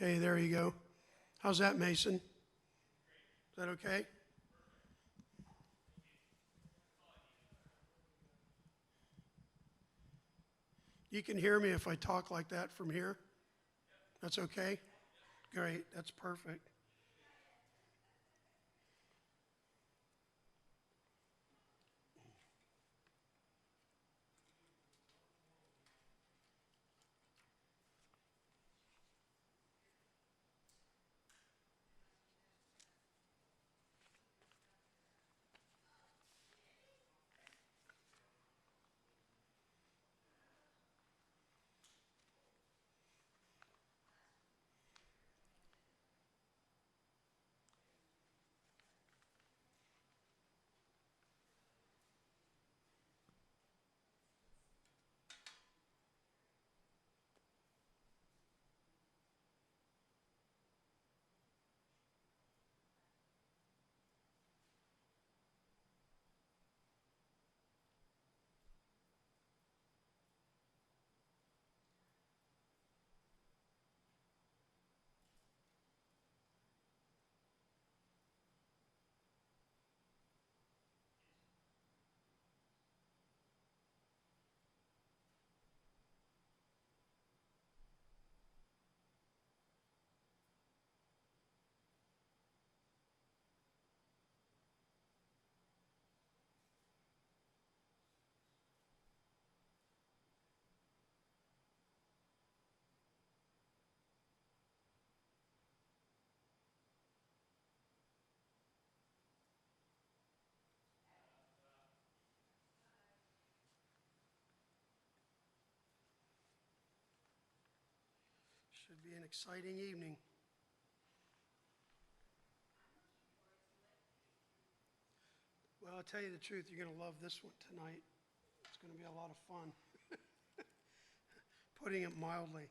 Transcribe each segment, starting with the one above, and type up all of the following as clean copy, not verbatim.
Okay, there you go. How's that, Mason? Is that okay? You can hear me if I talk like that from here? That's okay? Great, that's perfect. Should be an exciting evening. Well, I'll tell you the truth, you're going to love this one tonight. It's going to be a lot of fun, putting it mildly.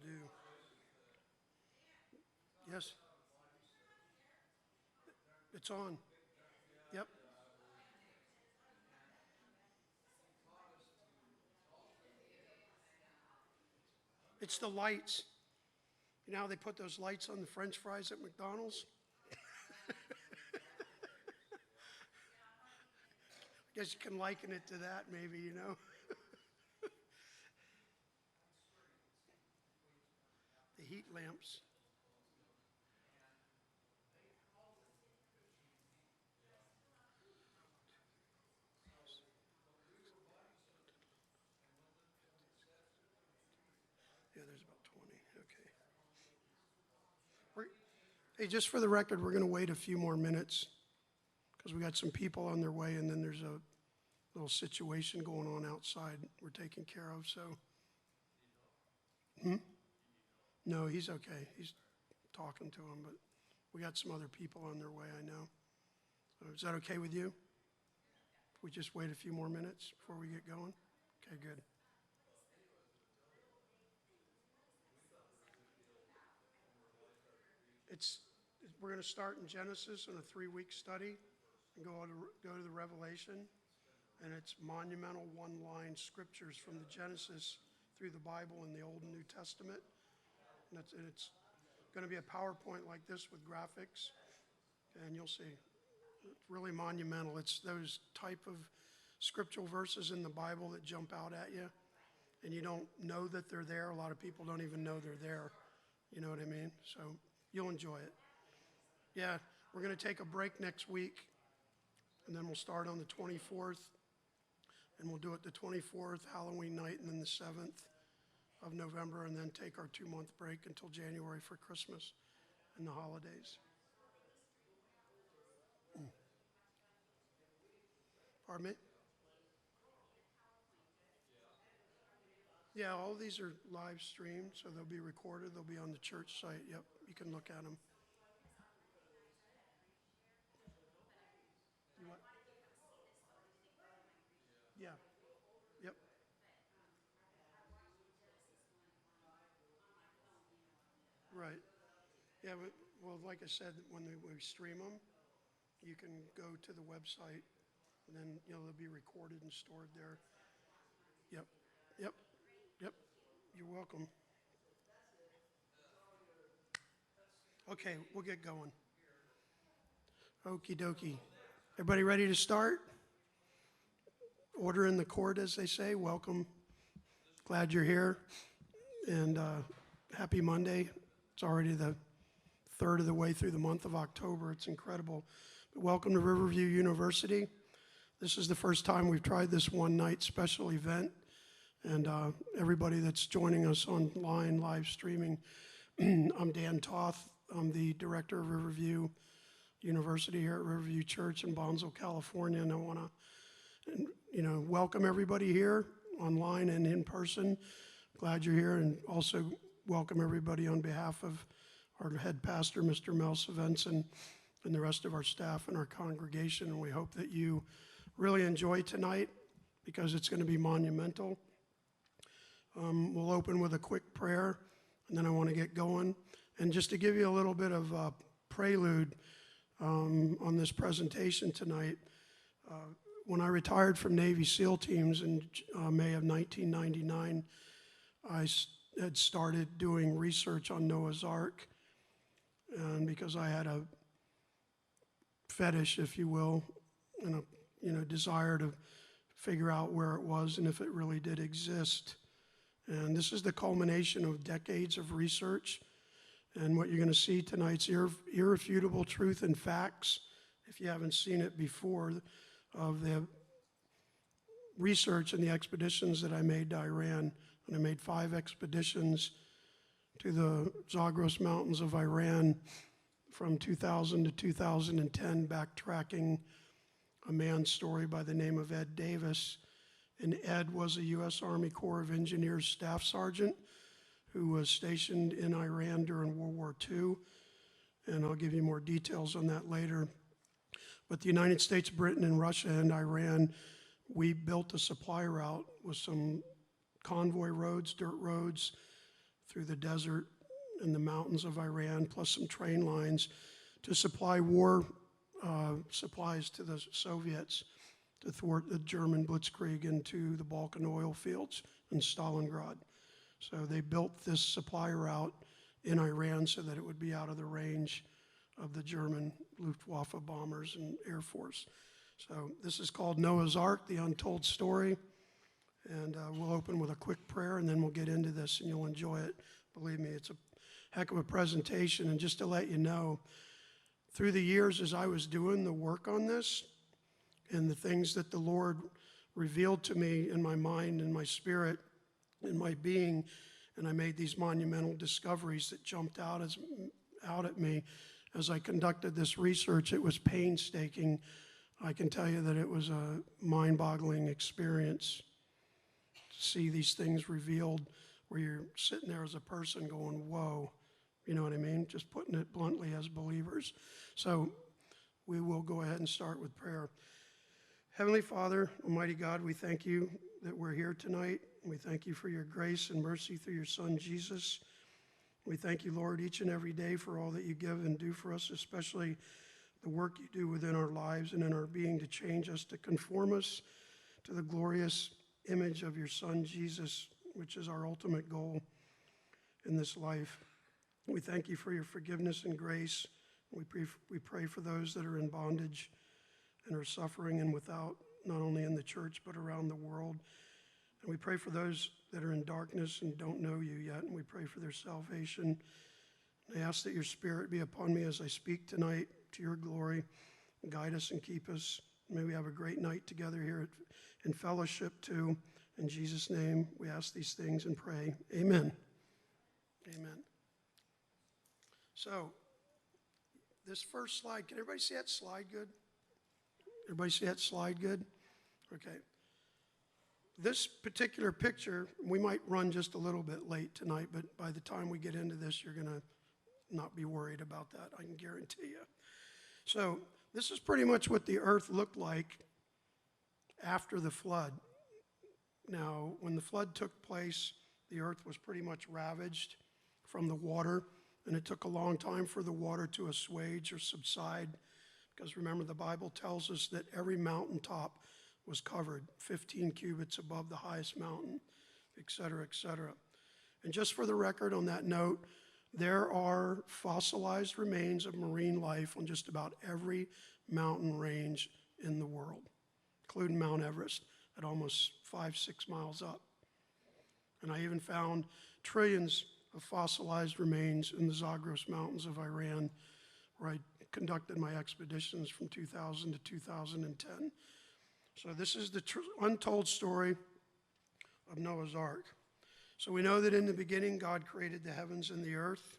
do. Yes? It's on. Yep. It's the lights. You know how they put those lights on the French fries at McDonald's? I guess you can liken it to that, maybe, you know? The heat lamps. Yeah, there's about 20. Okay. Hey, just for the record, we're going to wait a few more minutes because we got some people on their way, and then there's a little situation going on outside we're taking care of, so. No, he's okay. He's talking to him, but we got some other people on their way, I know. So is that okay with you? If we just wait a few more minutes before we get going? Okay, good. We're going to start in Genesis on a 3-week study and go to the Revelation. And it's monumental one-line scriptures from the Genesis through the Bible in the Old and New Testament. And it's going to be a PowerPoint like this with graphics, and you'll see. It's really monumental. It's those type of scriptural verses in the Bible that jump out at you, and you don't know that they're there. A lot of people don't even know they're there. You know what I mean? So you'll enjoy it. Yeah, we're going to take a break next week, and then we'll start on the 24th, and we'll do it the 24th, Halloween night, and then the 7th of November, and then take our 2-month break until January for Christmas and the holidays. Pardon me? Yeah, all these are live streamed, so they'll be recorded. They'll be on the church site. Yep, you can look at them. You want? Yeah. Yep. Right. Yeah, but, well, like I said, when we stream them, you can go to the website, and then, you know, they'll be recorded and stored there. Yep. Yep. Yep. You're welcome. Okay, we'll get going. Okie dokie. Everybody ready to start? Order in the court, as they say. Welcome. Glad you're here. And happy Monday. It's already the third of the way through the month of October. It's incredible. But welcome to Riverview University. This is the first time we've tried this one-night special event. And everybody that's joining us online, live streaming, I'm Dan Toth. I'm the director of Riverview University here at Riverview Church in Bonsall, California. And I want to, welcome everybody here online and in person. Glad you're here, and also welcome everybody on behalf of our head pastor, Mr. Mel Svensson, and the rest of our staff and our congregation. And we hope that you really enjoy tonight because it's going to be monumental. We'll open with a quick prayer, and then I want to get going. And just to give you a little bit of a prelude on this presentation tonight, when I retired from Navy SEAL teams in May of 1999, I had started doing research on Noah's Ark, and because I had a fetish, if you will, and a desire to figure out where it was and if it really did exist. And this is the culmination of decades of research. And what you're going to see tonight's irrefutable truth and facts, if you haven't seen it before, of the research and the expeditions that I made to Iran. And I made 5 expeditions to the Zagros Mountains of Iran from 2000 to 2010, backtracking a man's story by the name of Ed Davis. And Ed was a U.S. Army Corps of Engineers staff sergeant who was stationed in Iran during World War II. And I'll give you more details on that later. But the United States, Britain, and Russia and Iran, we built a supply route with some convoy roads, dirt roads, through the desert and the mountains of Iran, plus some train lines to supply war supplies to the Soviets to thwart the German blitzkrieg into the Balkan oil fields in Stalingrad. So they built this supply route in Iran so that it would be out of the range of the German Luftwaffe bombers and Air Force. So this is called Noah's Ark, the Untold Story. And we'll open with a quick prayer, and then we'll get into this, and you'll enjoy it. Believe me, it's a heck of a presentation. And just to let you know, through the years as I was doing the work on this and the things that the Lord revealed to me in my mind and my spirit and my being, and I made these monumental discoveries that jumped out at me as I conducted this research. It was painstaking. I can tell you that it was a mind-boggling experience to see these things revealed where you're sitting there as a person going, whoa, you know what I mean? Just putting it bluntly as believers. So we will go ahead and start with prayer. Heavenly Father, Almighty God, we thank you that we're here tonight. We thank you for your grace and mercy through your Son, Jesus. We thank you, Lord, each and every day for all that you give and do for us, especially the work you do within our lives and in our being to change us, to conform us to the glorious image of your Son, Jesus, which is our ultimate goal in this life. We thank you for your forgiveness and grace. We pray for those that are in bondage and are suffering and without, not only in the church, but around the world. And we pray for those that are in darkness and don't know you yet, and we pray for their salvation. I ask that your Spirit be upon me as I speak tonight to your glory. Guide us and keep us. May we have a great night together here in fellowship too. In Jesus' name, we ask these things and pray. Amen. Amen. So, this first slide, can everybody see that slide good? Everybody see that slide good? Okay. This particular picture, we might run just a little bit late tonight, but by the time we get into this, you're going to not be worried about that, I can guarantee you. So, this is pretty much what the earth looked like after the flood. Now, when the flood took place, the earth was pretty much ravaged from the water, and it took a long time for the water to assuage or subside, because remember, the Bible tells us that every mountaintop was covered 15 cubits above the highest mountain, et cetera, et cetera. And just for the record on that note, there are fossilized remains of marine life on just about every mountain range in the world, including Mount Everest at almost 5-6 miles up. And I even found trillions of fossilized remains in the Zagros Mountains of Iran, where I conducted my expeditions from 2000 to 2010. So this is the untold story of Noah's Ark. So we know that in the beginning, God created the heavens and the earth.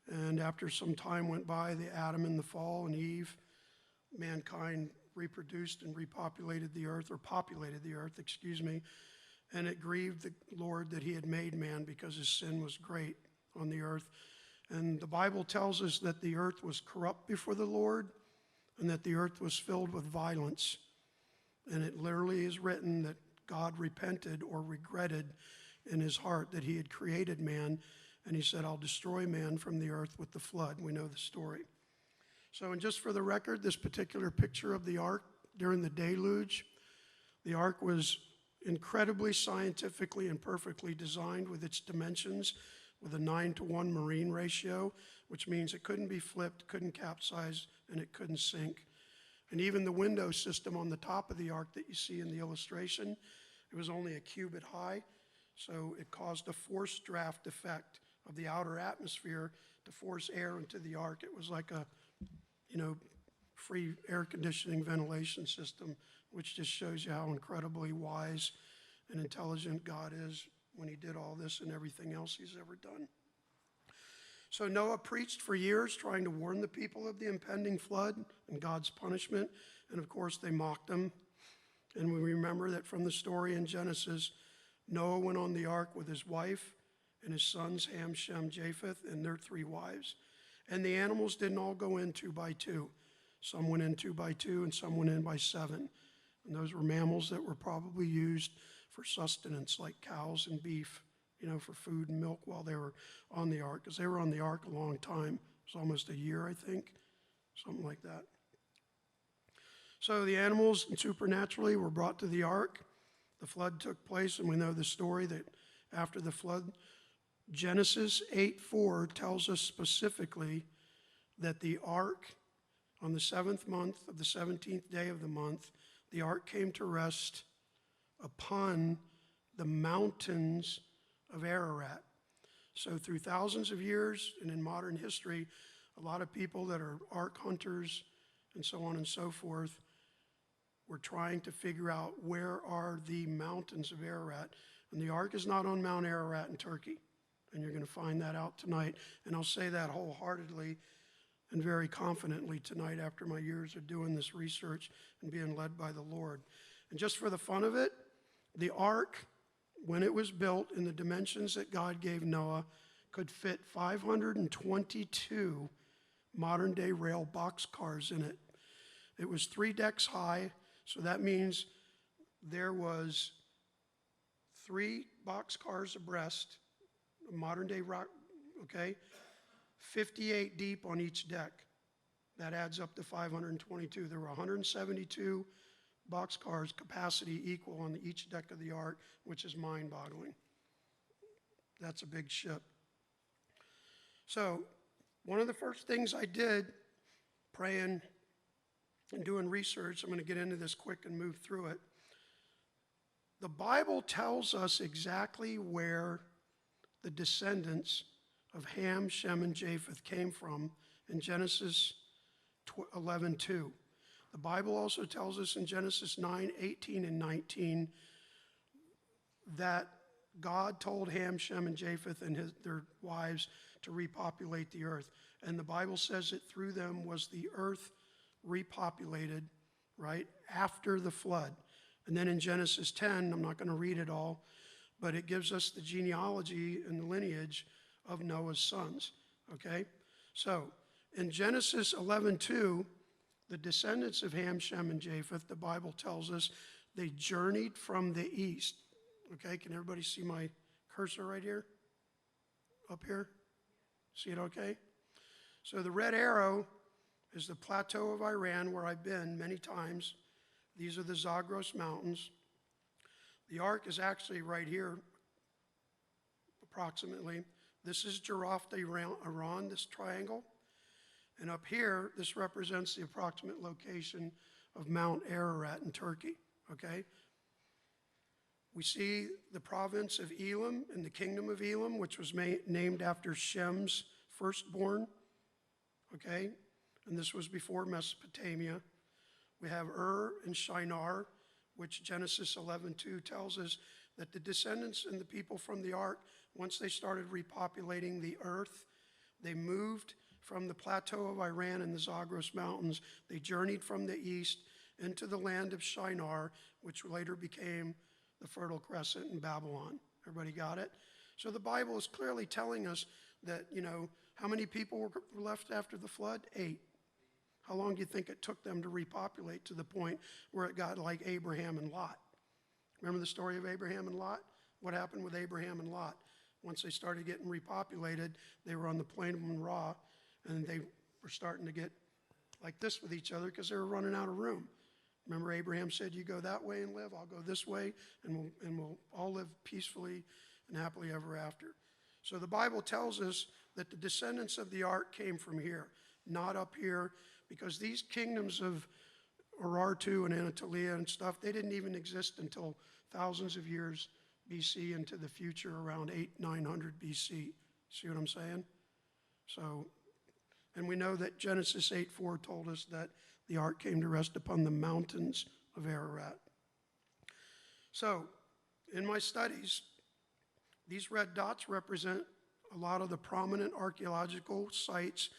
And after some time went by, the Adam and the fall and Eve, mankind reproduced and repopulated the earth, or populated the earth, and it grieved the Lord that he had made man because his sin was great on the earth. And the Bible tells us that the earth was corrupt before the Lord and that the earth was filled with violence. And it literally is written that God repented or regretted in his heart that he had created man, and he said, I'll destroy man from the earth with the flood. We know the story. So, and just for the record, this particular picture of the ark during the deluge, the ark was incredibly scientifically and perfectly designed with its dimensions, with a 9-to-1 marine ratio, which means it couldn't be flipped, couldn't capsize, and it couldn't sink. And even the window system on the top of the ark that you see in the illustration, it was only a cubit high, so it caused a forced draft effect of the outer atmosphere to force air into the ark. It was like a, free air conditioning ventilation system, which just shows you how incredibly wise and intelligent God is when he did all this and everything else he's ever done. So Noah preached for years trying to warn the people of the impending flood and God's punishment, and of course they mocked him. And we remember that from the story in Genesis, Noah went on the ark with his wife and his sons Ham, Shem, Japheth, and their 3 wives. And the animals didn't all go in 2 by 2. Some went in 2 by 2 and some went in by 7. And those were mammals that were probably used for sustenance, like cows and beef for food and milk while they were on the ark, because they were on the ark a long time. It was almost a year, I think, something like that. So the animals supernaturally were brought to the ark. The flood took place, and we know the story that after the flood, Genesis 8:4 tells us specifically that the ark, on the 7th month of the 17th day of the month, the ark came to rest upon the mountains of Ararat. So through thousands of years and in modern history, a lot of people that are ark hunters and so on and so forth were trying to figure out where are the mountains of Ararat. And the ark is not on Mount Ararat in Turkey. And you're going to find that out tonight. And I'll say that wholeheartedly and very confidently tonight after my years of doing this research and being led by the Lord. And just for the fun of it, the ark, when it was built in the dimensions that God gave Noah, could fit 522 modern-day rail boxcars in it. It was 3 decks high, so that means there was 3 boxcars abreast, modern-day rock, okay, 58 deep on each deck. That adds up to 522. There were 172 boxcars capacity equal on each deck of the ark, which is mind-boggling. That's a big ship. So one of the first things I did, praying and doing research, I'm going to get into this quick and move through it. The Bible tells us exactly where the descendants of Ham, Shem, and Japheth came from in Genesis 11:2. The Bible also tells us in Genesis 9:18 and 19 that God told Ham, Shem, and Japheth and their wives to repopulate the earth. And the Bible says that through them was the earth repopulated, right, after the flood. And then in Genesis 10, I'm not going to read it all, but it gives us the genealogy and the lineage of Noah's sons, okay? So in Genesis 11:2, the descendants of Ham, Shem, and Japheth, the Bible tells us, they journeyed from the east. Okay, can everybody see my cursor right here? Up here? See it okay? So the red arrow is the plateau of Iran, where I've been many times. These are the Zagros Mountains. The ark is actually right here, approximately. This is Jarafta, Iran, this triangle. And up here, this represents the approximate location of Mount Ararat in Turkey, okay? We see the province of Elam and the kingdom of Elam, which was named after Shem's firstborn, okay? And this was before Mesopotamia. We have and Shinar, which Genesis 11:2 tells us that the descendants and the people from the ark, once they started repopulating the earth, they moved from the plateau of Iran and the Zagros Mountains. They journeyed from the east into the land of Shinar, which later became the Fertile Crescent in Babylon. Everybody got it? So the Bible is clearly telling us that, how many people were left after the flood? 8. How long do you think it took them to repopulate to the point where it got like Abraham and Lot? Remember the story of Abraham and Lot? What happened with Abraham and Lot? Once they started getting repopulated, they were on the plain of Manrah, and they were starting to get like this with each other because they were running out of room. Remember, Abraham said, you go that way and live, I'll go this way, and we'll all live peacefully and happily ever after. So the Bible tells us that the descendants of the ark came from here, not up here, because these kingdoms of Urartu and Anatolia and stuff, they didn't even exist until thousands of years BC into the future, around 900 BC. See what I'm saying? So, and we know that Genesis 8:4 told us that the ark came to rest upon the mountains of Ararat. So, in my studies, these red dots represent a lot of the prominent archaeological sites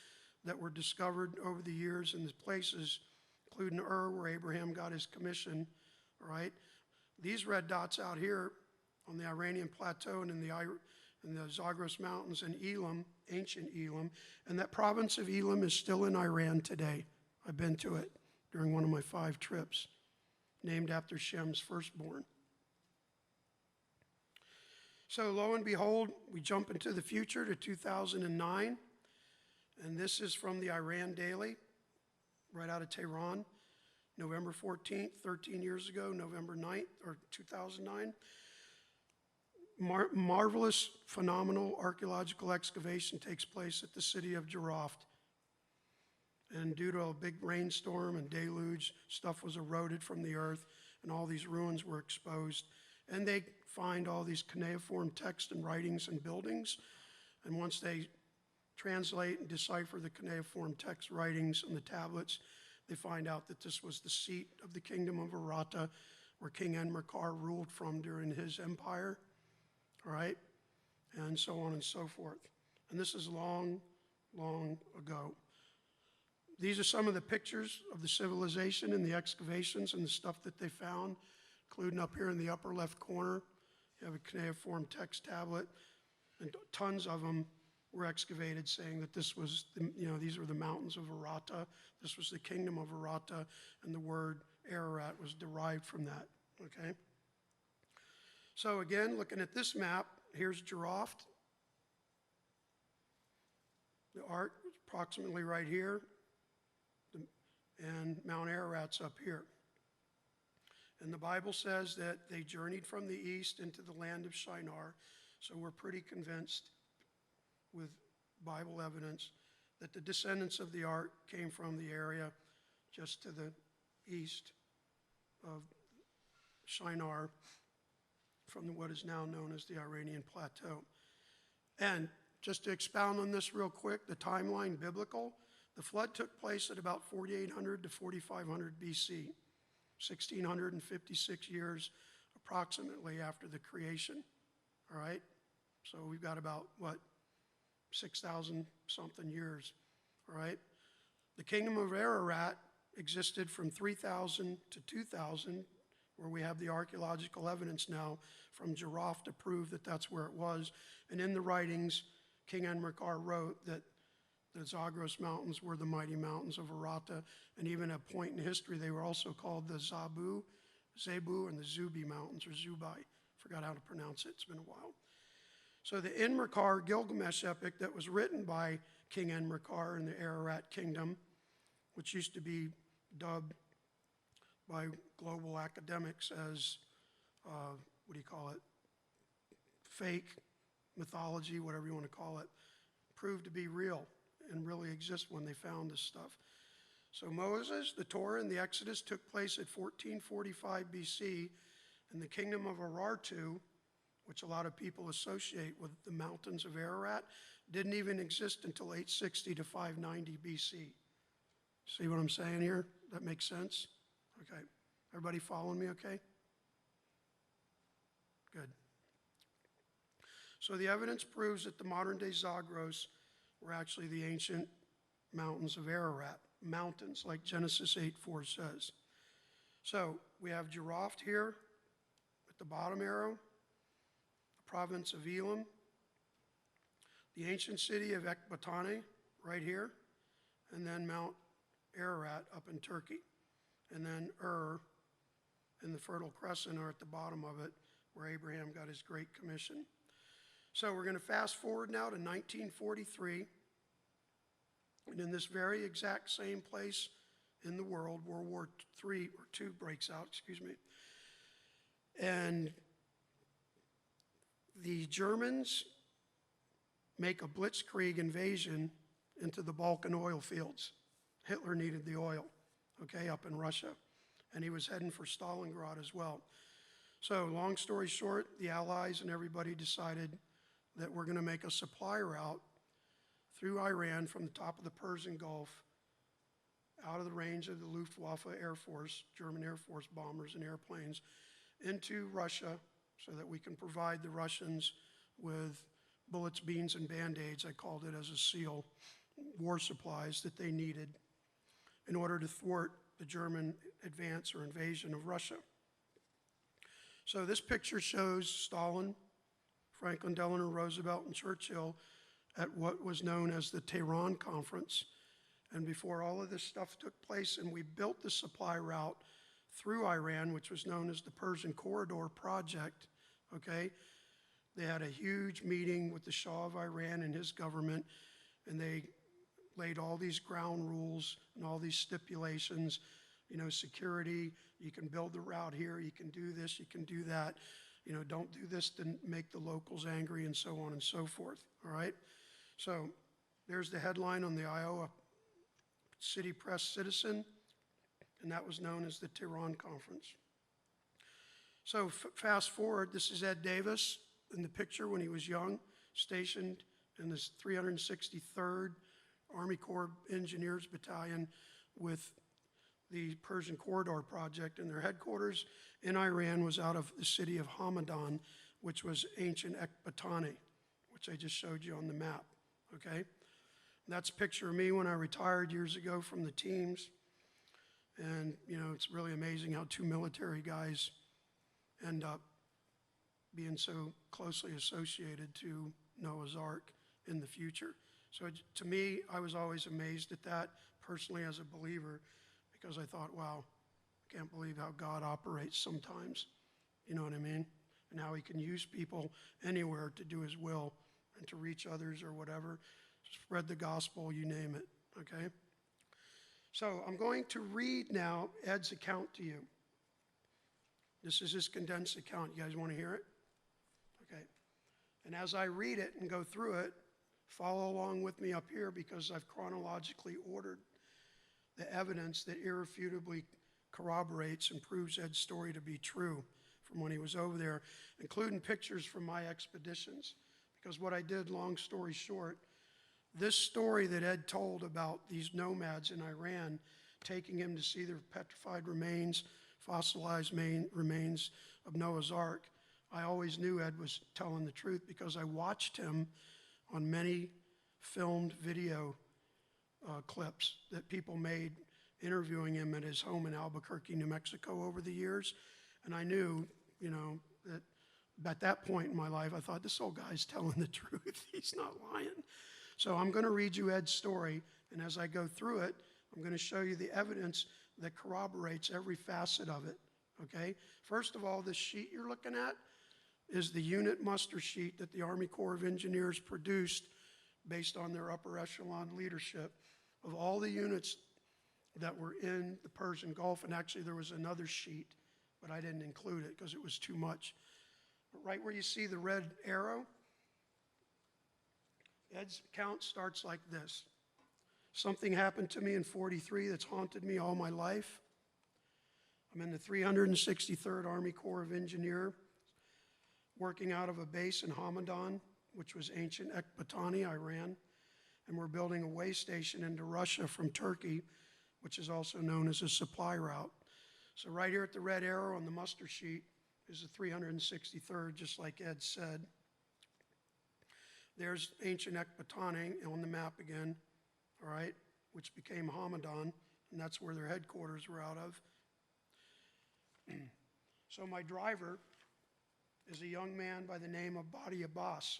that were discovered over the years in the places, including where Abraham got his commission, all right? These red dots out here on the Iranian plateau and in the Zagros Mountains and Elam, ancient Elam, and that province of Elam is still in Iran today. I've been to it during one of my 5 trips, named after Shem's firstborn. So lo and behold, we jump into the future to 2009, and this is from the Iran Daily, right out of Tehran, November 14th, 13 years ago, November 9th, or 2009. Marvelous, phenomenal archaeological excavation takes place at the city of Jaraft. And due to a big rainstorm and deluge, stuff was eroded from the earth, and all these ruins were exposed. And they find all these cuneiform text and writings and buildings. And once they translate and decipher the cuneiform text writings and the tablets, they find out that this was the seat of the kingdom of Arata, where King Enmerkar ruled from during his empire, all right? And so on and so forth. And this is long, long ago. These are some of the pictures of the civilization and the excavations and the stuff that they found, including up here in the upper left corner. You have a cuneiform text tablet, and tons of them were excavated, saying that this was, these were the mountains of Arata. This was the kingdom of Arata, and the word Ararat was derived from that, okay? So again, looking at this map, here's Jaraft. The art is approximately right here, and Mount Ararat's up here. And the Bible says that they journeyed from the east into the land of Shinar, so we're pretty convinced with Bible evidence that the descendants of the ark came from the area just to the east of Shinar, from what is now known as the Iranian Plateau. And just to expound on this real quick, the timeline biblical, the flood took place at about 4800 to 4500 BC, 1656 years approximately after the creation, all right? So we've got about, 6,000 something years, all right? The kingdom of Ararat existed from 3000 to 2000, where we have the archaeological evidence now from Jaraft to prove that that's where it was. And in the writings, King Enmerkar wrote that the Zagros Mountains were the mighty mountains of Arata, and even at a point in history, they were also called the Zebu, and the Zubi Mountains, or Zubai. Forgot how to pronounce it, it's been a while. So the Enmerkar-Gilgamesh epic that was written by King Enmerkar in the Ararat Kingdom, which used to be dubbed by global academics as, fake mythology, whatever you want to call it, proved to be real and really exist when they found this stuff. So Moses, the Torah, and the Exodus took place at 1445 BC, and the kingdom of Urartu, which a lot of people associate with the mountains of Ararat, didn't even exist until 860 to 590 BC. See what I'm saying here? That makes sense? Okay. Everybody following me okay? Good. So the evidence proves that the modern-day Zagros were actually the ancient mountains of Ararat, mountains, like Genesis 8:4 says. So we have Jaraft here at the bottom arrow, the province of Elam, the ancient city of Ekbatane right here, and then Mount Ararat up in Turkey, and then and the Fertile Crescent are at the bottom of it, where Abraham got his Great Commission. So we're going to fast forward now to 1943, and in this very exact same place in the world, World War II breaks out, and the Germans make a blitzkrieg invasion into the Balkan oil fields. Hitler needed the oil, okay, up in Russia, and he was heading for Stalingrad as well. So long story short, the Allies and everybody decided that we're going to make a supply route through Iran from the top of the Persian Gulf, out of the range of the Luftwaffe Air Force, German Air Force bombers and airplanes, into Russia so that we can provide the Russians with bullets, beans, and Band-Aids, I called it as a SEAL, war supplies that they needed in order to thwart the German advance or invasion of Russia. So this picture shows Stalin, Franklin Delano Roosevelt, and Churchill at what was known as the Tehran Conference. And before all of this stuff took place, and we built the supply route through Iran, which was known as the Persian Corridor Project, okay? They had a huge meeting with the Shah of Iran and his government, and they laid all these ground rules and all these stipulations, security, you can build the route here, you can do this, you can do that, don't do this to make the locals angry, and so on and so forth, all right? So there's the headline on the Iowa City Press Citizen, and that was known as the Tehran Conference. So fast forward, this is Ed Davis in the picture when he was young, stationed in this 363rd Army Corps of Engineers Battalion with the Persian Corridor Project, and their headquarters in Iran was out of the city of Hamadan, which was ancient Ekbatani, which I just showed you on the map, okay? That's a picture of me when I retired years ago from the teams. And, it's really amazing how two military guys end up being so closely associated to Noah's Ark in the future. So to me, I was always amazed at that personally as a believer, because I thought, wow, I can't believe how God operates sometimes. You know what I mean? And how he can use people anywhere to do his will and to reach others or whatever, spread the gospel, you name it, okay? So I'm going to read now Ed's account to you. This is his condensed account. You guys want to hear it? Okay. And as I read it and go through it, follow along with me up here, because I've chronologically ordered the evidence that irrefutably corroborates and proves Ed's story to be true from when he was over there, including pictures from my expeditions. Because what I did, long story short, this story that Ed told about these nomads in Iran taking him to see the petrified remains, fossilized remains of Noah's Ark, I always knew Ed was telling the truth, because I watched him on many filmed video clips that people made interviewing him at his home in Albuquerque, New Mexico over the years. And I knew, that at that point in my life, I thought, this old guy's telling the truth. He's not lying. So I'm going to read you Ed's story, and as I go through it, I'm going to show you the evidence that corroborates every facet of it, okay? First of all, this sheet you're looking at is the unit muster sheet that the Army Corps of Engineers produced based on their upper echelon leadership of all the units that were in the Persian Gulf. And actually there was another sheet, but I didn't include it because it was too much. But right where you see the red arrow, Ed's account starts like this. Something happened to me in 43 that's haunted me all my life. I'm in the 363rd Army Corps of Engineers, working out of a base in Hamadan, which was ancient Ekbatani, Iran, and we're building a way station into Russia from Turkey, which is also known as a supply route. So right here at the red arrow on the muster sheet is the 363rd, just like Ed said. There's ancient Ekbatani on the map again, all right, which became Hamadan, and that's where their headquarters were out of. So my driver is a young man by the name of Badi Abbas.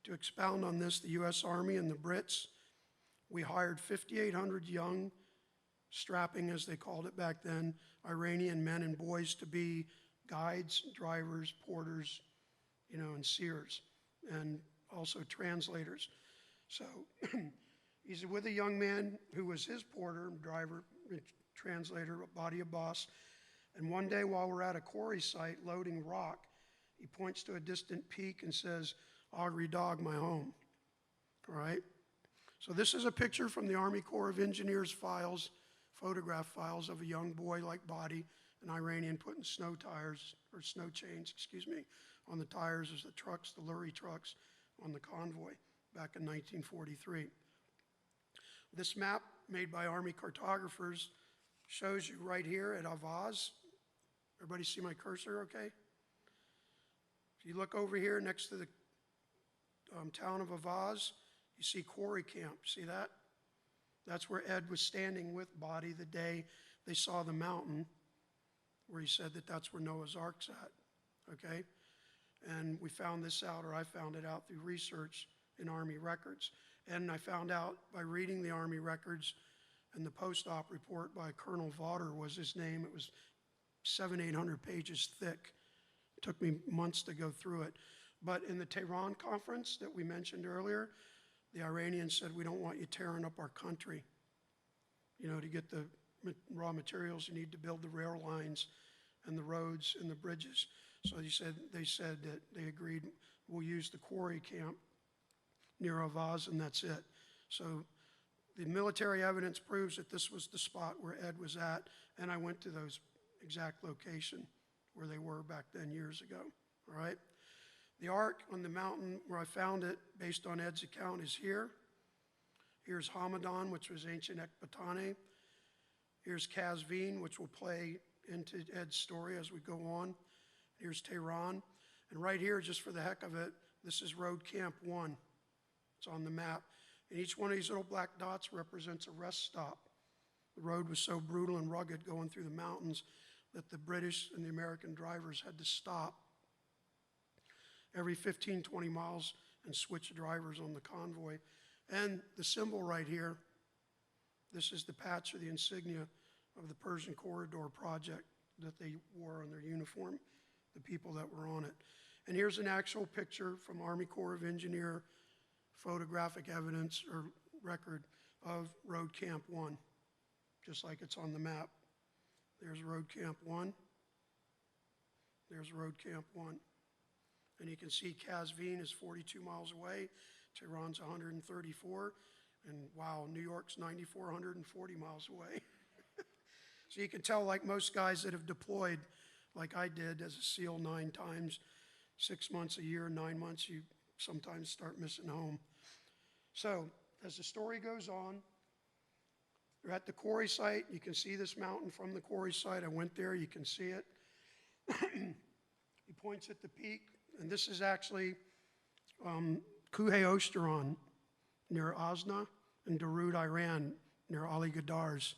To expound on this, the U.S. Army and the Brits, we hired 5,800 young, strapping, as they called it back then, Iranian men and boys to be guides, drivers, porters, and seers, and also translators. So he's with a young man who was his porter, driver, translator, Badi Abbas. And one day while we're at a quarry site loading rock, he points to a distant peak and says, "Agri Dog, my home." All right? So this is a picture from the Army Corps of Engineers files, photograph files of a young boy like Badi, an Iranian, putting snow chains, on the tires as the trucks, the lorry trucks, on the convoy back in 1943. This map, made by Army cartographers, shows you right here at Avaz. Everybody see my cursor okay? If you look over here next to the town of Avaz, you see quarry camp. See that? That's where Ed was standing with Badi the day they saw the mountain, where he said that that's where Noah's Ark's at, okay? And we found this out, or I found it out through research in Army records. And I found out by reading the Army records, and the post-op report by Colonel Vaughter was his name. It was 700-800 pages thick. It took me months to go through it. But in the Tehran Conference that we mentioned earlier, the Iranians said, we don't want you tearing up our country. You know, to get the raw materials you need to build the rail lines and the roads and the bridges. So they said that they agreed, we'll use the quarry camp near Avaz, and that's it. So the military evidence proves that this was the spot where Ed was at, and I went to those exact location where they were back then years ago, all right? The ark on the mountain where I found it, based on Ed's account, is here. Here's Hamadan, which was ancient Ecbatane. Here's Kazvin, which will play into Ed's story as we go on. Here's Tehran. And right here, just for the heck of it, this is Road Camp 1. It's on the map. And each one of these little black dots represents a rest stop. The road was so brutal and rugged going through the mountains that the British and the American drivers had to stop every 15, 20 miles and switch drivers on the convoy. And the symbol right here, this is the patch or the insignia of the Persian Corridor project that they wore on their uniform, the people that were on it. And here's an actual picture from Army Corps of Engineer photographic evidence or record of Road Camp 1, just like it's on the map. There's Road Camp 1. There's Road Camp 1. And you can see Kazvin is 42 miles away. Tehran's 134. And wow, New York's 9,440 miles away. So you can tell, like most guys that have deployed, like I did as a SEAL 9 times, 6 months a year, 9 months, you sometimes start missing home. So as the story goes on, they're at the quarry site. You can see this mountain from the quarry site. I went there. You can see it. He points at the peak. And this is actually Kuhe Osteron near Azna and Darude, Iran, near Ali Ghadar's.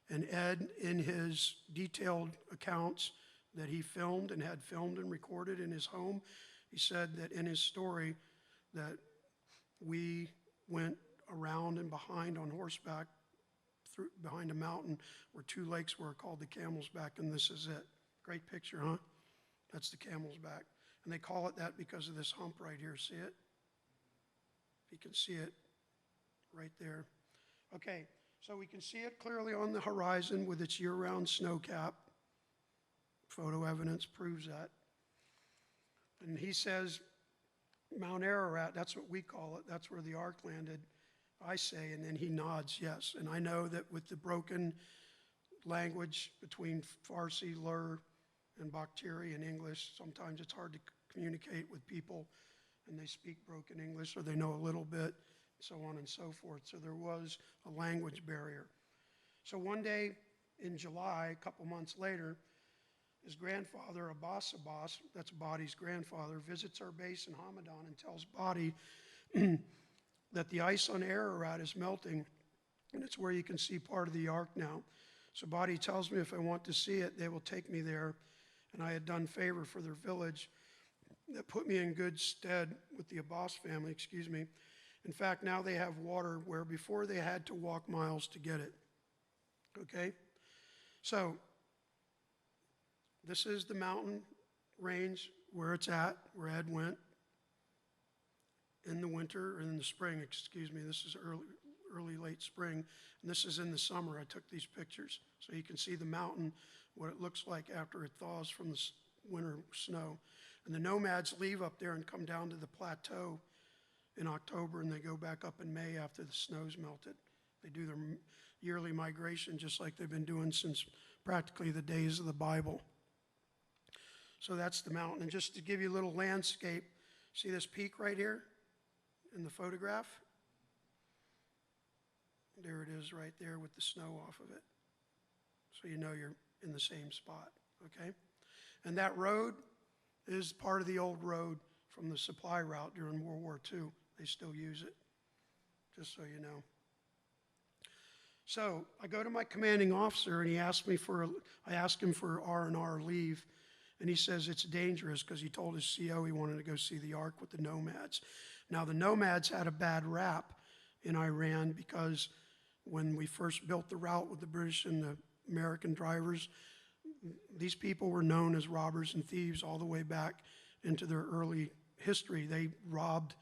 And Ed, in his detailed accounts that he filmed and had filmed and recorded in his home, he said that in his story that we went around and behind on horseback behind a mountain where 2 lakes were called the Camel's Back, and this is it. Great picture, huh? That's the Camel's Back. And they call it that because of this hump right here. See it? You can see it right there. Okay, so we can see it clearly on the horizon with its year-round snow cap. Photo evidence proves that. And he says, Mount Ararat, that's what we call it. That's where the ark landed, I say, and then he nods, yes. And I know that with the broken language between Farsi, Lur, and Bakhteri in English, sometimes it's hard to communicate with people and they speak broken English or they know a little bit, so on and so forth. So there was a language barrier. So one day in July, a couple months later, his grandfather, Abbas, that's Badi's grandfather, visits our base in Hamadan and tells Badi that the ice on Ararat is melting, and it's where you can see part of the ark now. So Badi tells me if I want to see it, they will take me there. And I had done favor for their village that put me in good stead with the Abbas family, In fact, now they have water where before they had to walk miles to get it. Okay? So this is the mountain range where it's at, where Ed went in the winter, or in the spring, This is early, late spring. And this is in the summer. I took these pictures. So you can see the mountain, what it looks like after it thaws from the winter snow. And the nomads leave up there and come down to the plateau in October, and they go back up in May after the snow's melted. They do their yearly migration just like they've been doing since practically the days of the Bible. So that's the mountain. And just to give you a little landscape, see this peak right here in the photograph? There it is right there with the snow off of it. So you know you're in the same spot, okay? And that road is part of the old road from the supply route during World War II. They still use it, just so you know. So I go to my commanding officer, and I asked him for R&R leave, and he says it's dangerous because he told his CO he wanted to go see the ark with the nomads. Now, the nomads had a bad rap in Iran because when we first built the route with the British and the American drivers, these people were known as robbers and thieves all the way back into their early history. They robbed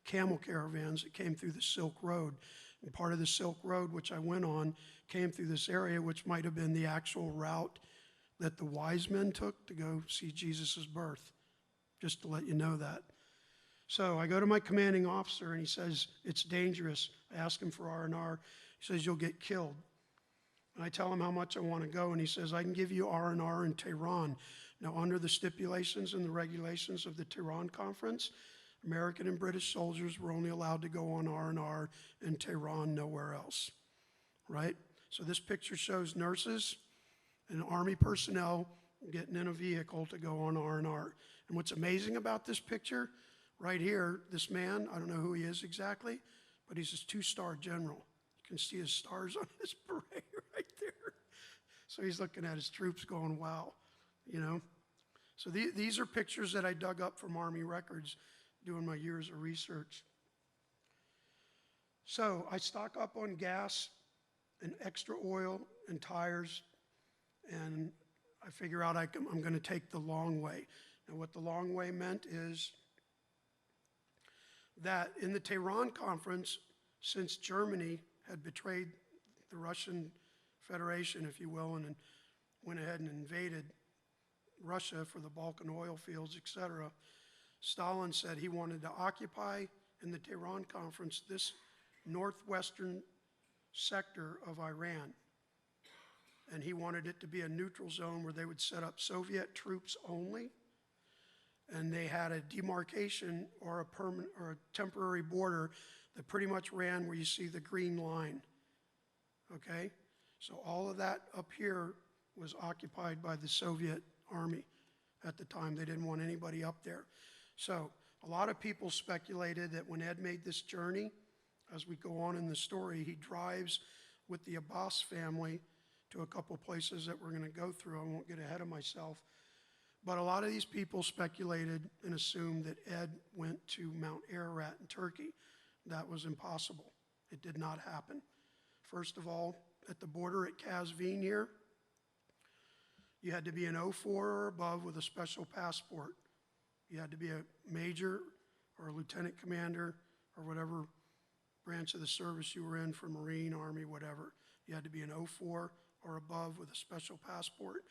camel caravans that came through the Silk Road. And part of the Silk Road, which I went on, came through this area, which might have been the actual route that the wise men took to go see Jesus' birth, just to let you know that. So I go to my commanding officer, and he says, it's dangerous. I ask him for R&R. He says, you'll get killed. And I tell him how much I want to go, and he says, I can give you R&R in Tehran. Now, under the stipulations and the regulations of the Tehran Conference, American and British soldiers were only allowed to go on R&R in Tehran, nowhere else, right? So this picture shows nurses and Army personnel getting in a vehicle to go on R&R. And what's amazing about this picture, right here, this man, I don't know who he is exactly, but he's a 2-star general. You can see his stars on his beret right there. So he's looking at his troops going, wow, you know. So these are pictures that I dug up from Army records doing my years of research. So I stock up on gas and extra oil and tires, and I figure out I'm going to take the long way. And what the long way meant is that in the Tehran Conference, since Germany had betrayed the Russian Federation, if you will, and went ahead and invaded Russia for the Balkan oil fields, etc., Stalin said he wanted to occupy in the Tehran Conference this northwestern sector of Iran. And he wanted it to be a neutral zone where they would set up Soviet troops only, and they had a demarcation or a permanent or a temporary border that pretty much ran where you see the green line. Okay? So all of that up here was occupied by the Soviet army at the time. They didn't want anybody up there. So a lot of people speculated that when Ed made this journey, as we go on in the story, he drives with the Abbas family to a couple places that we're going to go through. I won't get ahead of myself. But a lot of these people speculated and assumed that Ed went to Mount Ararat in Turkey. That was impossible. It did not happen. First of all, at the border at Kazvin here, you had to be an 04 or above with a special passport. You had to be a major or a lieutenant commander or whatever branch of the service you were in, for Marine, Army, whatever. You had to be an 04 or above with a special passport.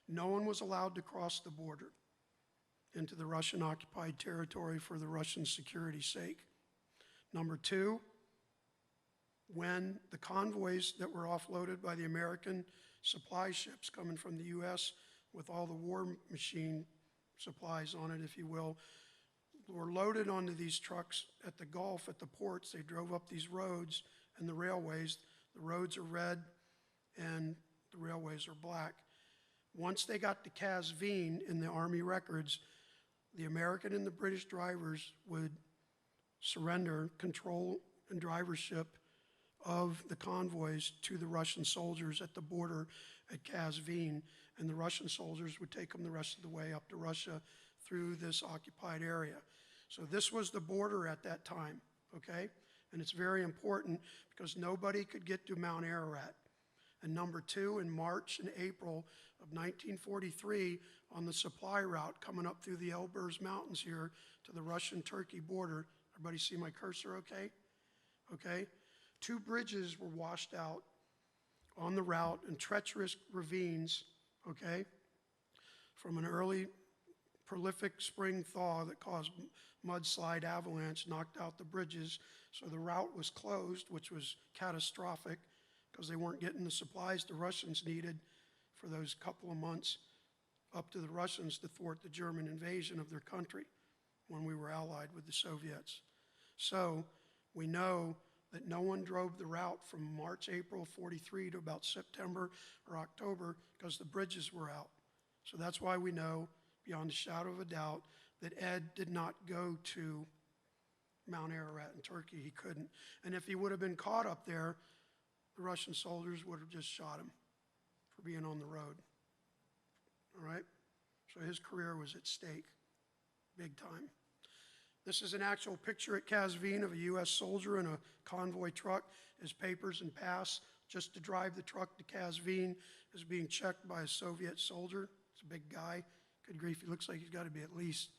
No one was allowed to cross the border into the Russian-occupied territory for the Russian security's sake. Number two, when the convoys that were offloaded by the American supply ships coming from the U.S. with all the war machine supplies on it, if you will, were loaded onto these trucks at the Gulf, at the ports. They drove up these roads and the railways. The roads are red and the railways are black. Once they got to Kazvin in the Army records, the American and the British drivers would surrender control and drivership of the convoys to the Russian soldiers at the border at Kazvin, and the Russian soldiers would take them the rest of the way up to Russia through this occupied area. So this was the border at that time, okay? And it's very important because nobody could get to Mount Ararat. And number two, in March and April of 1943, on the supply route coming up through the Elburz Mountains here to the Russian-Turkey border, everybody see my cursor okay? Okay? 2 bridges were washed out on the route in treacherous ravines, okay, from an early prolific spring thaw that caused mudslide avalanche, knocked out the bridges. So the route was closed, which was catastrophic because they weren't getting the supplies the Russians needed for those couple of months up to the Russians to thwart the German invasion of their country when we were allied with the Soviets. So we know that no one drove the route from March, April 43 to about September or October because the bridges were out. So that's why we know, beyond a shadow of a doubt, that Ed did not go to Mount Ararat in Turkey. He couldn't. And if he would have been caught up there, the Russian soldiers would have just shot him for being on the road. All right? So his career was at stake, big time. This is an actual picture at Kazvin of a U.S. soldier in a convoy truck. His papers and pass just to drive the truck to Kazvin is being checked by a Soviet soldier. It's a big guy. Good grief, he looks like he's got to be at least,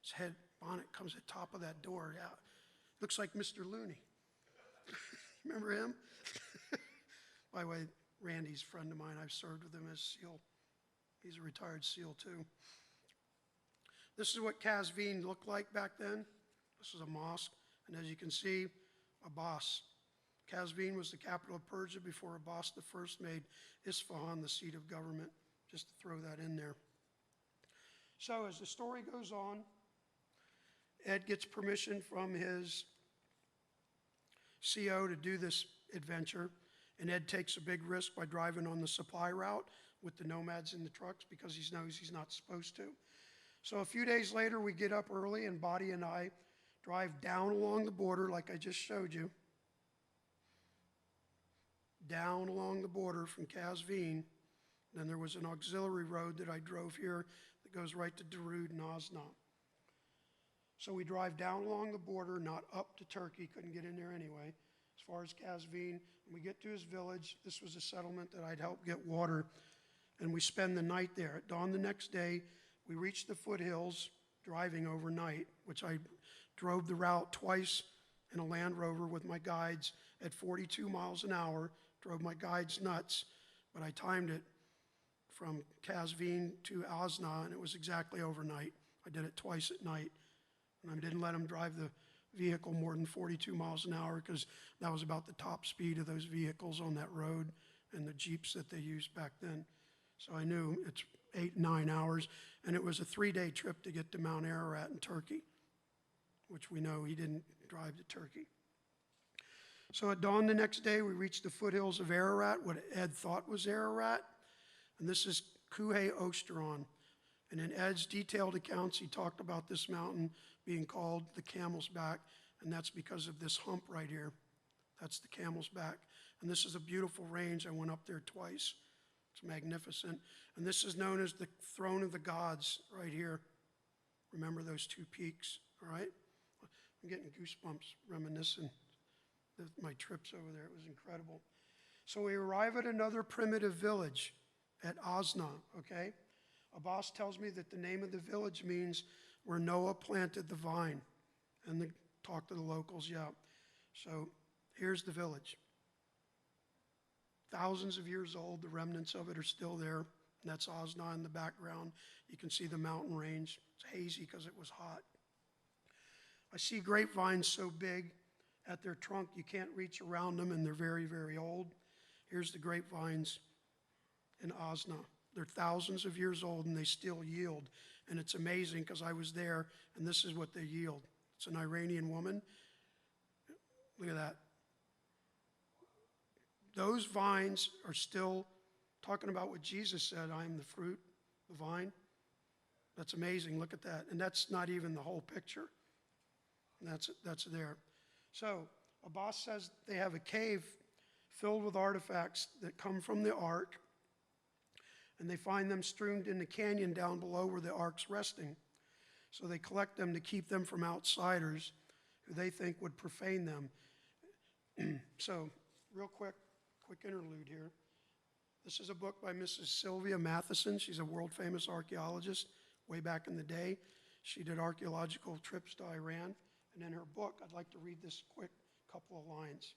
his head bonnet comes at the top of that door. Yeah, looks like Mr. Looney. Remember him? By the way, Randy's a friend of mine. I've served with him as SEAL. He's a retired SEAL too. This is what Qazvin looked like back then. This is a mosque, and as you can see, Abbas. Qazvin was the capital of Persia before Abbas I made Isfahan the seat of government, just to throw that in there. So as the story goes on, Ed gets permission from his CO to do this adventure, and Ed takes a big risk by driving on the supply route with the nomads in the trucks because he knows he's not supposed to. So a few days later, we get up early, and Badi and I drive down along the border like I just showed you, down along the border from Qazvin. Then there was an auxiliary road that I drove here that goes right to Derud and Osna. So we drive down along the border, not up to Turkey, couldn't get in there anyway, as far as Qazvin. And we get to his village. This was a settlement that I'd helped get water, and we spend the night there. At dawn the next day, we reach the foothills driving overnight, which I drove the route twice in a Land Rover with my guides at 42 miles an hour, drove my guides nuts, but I timed it from Qazvin to Osna, and it was exactly overnight. I did it twice at night, and I didn't let them drive the vehicle more than 42 miles an hour because that was about the top speed of those vehicles on that road and the Jeeps that they used back then. So I knew it's 8, 9 hours, and it was a 3-day trip to get to Mount Ararat in Turkey, which we know he didn't drive to Turkey. So at dawn the next day, we reached the foothills of Ararat, what Ed thought was Ararat, and this is Kuhe Osteron. And in Ed's detailed accounts, he talked about this mountain being called the Camel's Back, and that's because of this hump right here. That's the Camel's Back. And this is a beautiful range. I went up there twice. It's magnificent. And this is known as the Throne of the Gods right here. Remember those two peaks, all right? I'm getting goosebumps reminiscing of my trips over there. It was incredible. So we arrive at another primitive village at Osna, okay? Abbas tells me that the name of the village means where Noah planted the vine. And talk to the locals, yeah. So here's the village. Thousands of years old, the remnants of it are still there. And that's Osna in the background. You can see the mountain range. It's hazy because it was hot. I see grapevines so big at their trunk you can't reach around them, and they're very, very old. Here's the grapevines in Osna. They're thousands of years old, and they still yield. And it's amazing because I was there, and this is what they yield. It's an Iranian woman. Look at that. Those vines are still talking about what Jesus said, I am the fruit, the vine. That's amazing. Look at that. And that's not even the whole picture. And that's there. So Abbas says they have a cave filled with artifacts that come from the ark, and they find them strewn in the canyon down below where the ark's resting. So they collect them to keep them from outsiders who they think would profane them. So real quick interlude here. This is a book by Mrs. Sylvia Matheson. She's a world-famous archaeologist way back in the day. She did archaeological trips to Iran. And in her book, I'd like to read this quick couple of lines.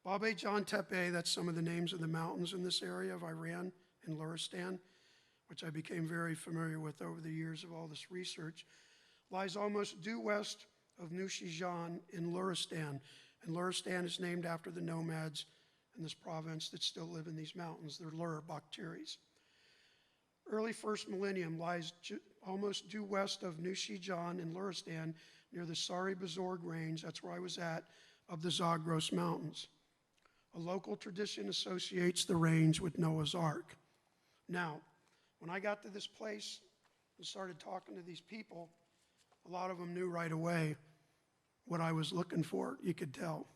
Babay Jan Tepe, that's some of the names of the mountains in this area of Iran, in Luristan, which I became very familiar with over the years of all this research, lies almost due west of Nushijan in Luristan. And Luristan is named after the nomads in this province that still live in these mountains. They're Lur Bakhtiris. Early first millennium lies almost due west of Nushijan in Luristan near the Sari Bazorg range, that's where I was at, of the Zagros Mountains. A local tradition associates the range with Noah's Ark. Now, when I got to this place and started talking to these people, a lot of them knew right away what I was looking for, you could tell.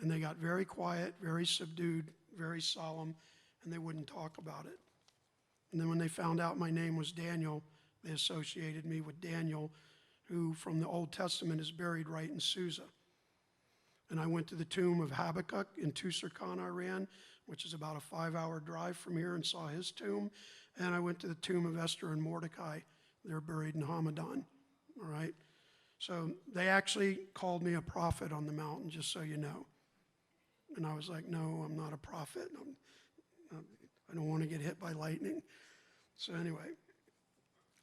And they got very quiet, very subdued, very solemn, and they wouldn't talk about it. And then when they found out my name was Daniel, they associated me with Daniel, who from the Old Testament is buried right in Susa. And I went to the tomb of Habakkuk in Tuzurkhan, Iran, which is about a 5-hour drive from here, and saw his tomb. And I went to the tomb of Esther and Mordecai They're buried in Hamadan, all right? So they actually called me a prophet on the mountain, just so you know. And I was like, no, I'm not a prophet. I don't want to get hit by lightning. So anyway,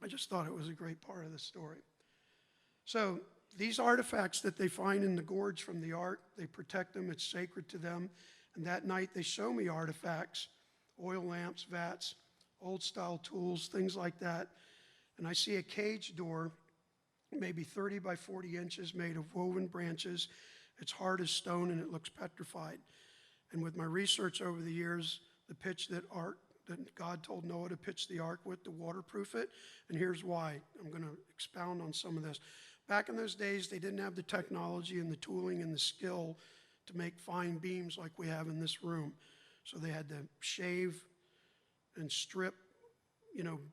I just thought it was a great part of the story. So these artifacts that they find in the gorge from the ark, they protect them, it's sacred to them. And that night they show me artifacts, oil lamps, vats, old style tools, things like that. And I see a cage door, maybe 30 by 40 inches, made of woven branches. It's hard as stone and it looks petrified. And with my research over the years, the pitch that God told Noah to pitch the ark with to waterproof it. And here's why. I'm going to expound on some of this. Back in those days, they didn't have the technology and the tooling and the skill to make fine beams like we have in this room. So they had to shave and strip,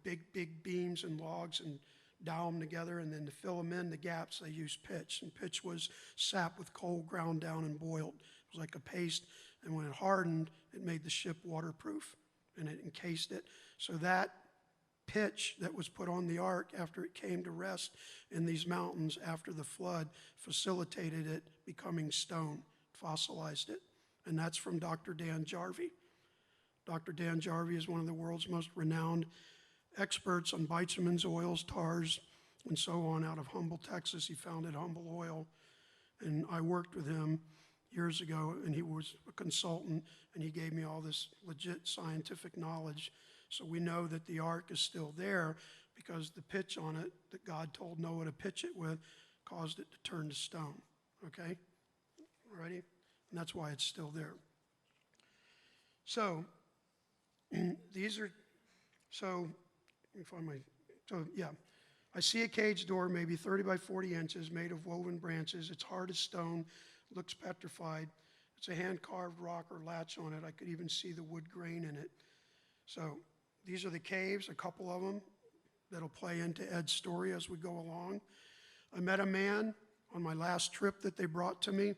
big beams and logs and dow them together, and then to fill them in the gaps, they used pitch. And pitch was sap with coal ground down and boiled. It was like a paste, and when it hardened, it made the ship waterproof, and it encased it. So that pitch that was put on the ark after it came to rest in these mountains after the flood facilitated it becoming stone, fossilized it. And that's from Dr. Dan Jarvie. Dr. Dan Jarvie is one of the world's most renowned experts on bitumen's, oils, tars, and so on out of Humble, Texas. He founded Humble Oil, and I worked with him years ago, and he was a consultant, and he gave me all this legit scientific knowledge. So we know that the ark is still there because the pitch on it that God told Noah to pitch it with caused it to turn to stone, okay? Ready? And that's why it's still there. So, I see a cage door, maybe 30 by 40 inches, made of woven branches. It's hard as stone, looks petrified. It's a hand-carved rock or latch on it. I could even see the wood grain in it. So these are the caves, a couple of them, that'll play into Ed's story as we go along. I met a man on my last trip that they brought to me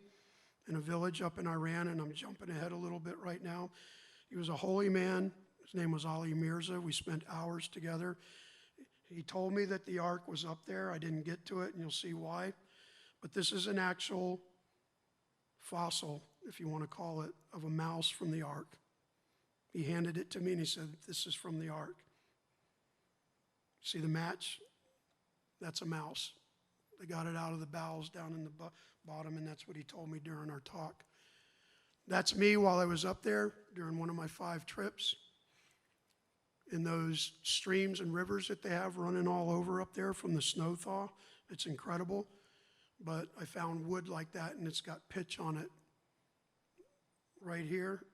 in a village up in Iran, and I'm jumping ahead a little bit right now. He was a holy man. His name was Ali Mirza. We spent hours together. He told me that the ark was up there. I didn't get to it, and you'll see why. But this is an actual fossil, if you want to call it, of a mouse from the ark. He handed it to me, and he said, this is from the ark. See the match? That's a mouse. They got it out of the bowels down in the bottom, and that's what he told me during our talk. That's me while I was up there during one of my 5 trips. In those streams and rivers that they have running all over up there from the snow thaw. It's incredible. But I found wood like that, and it's got pitch on it. Right here,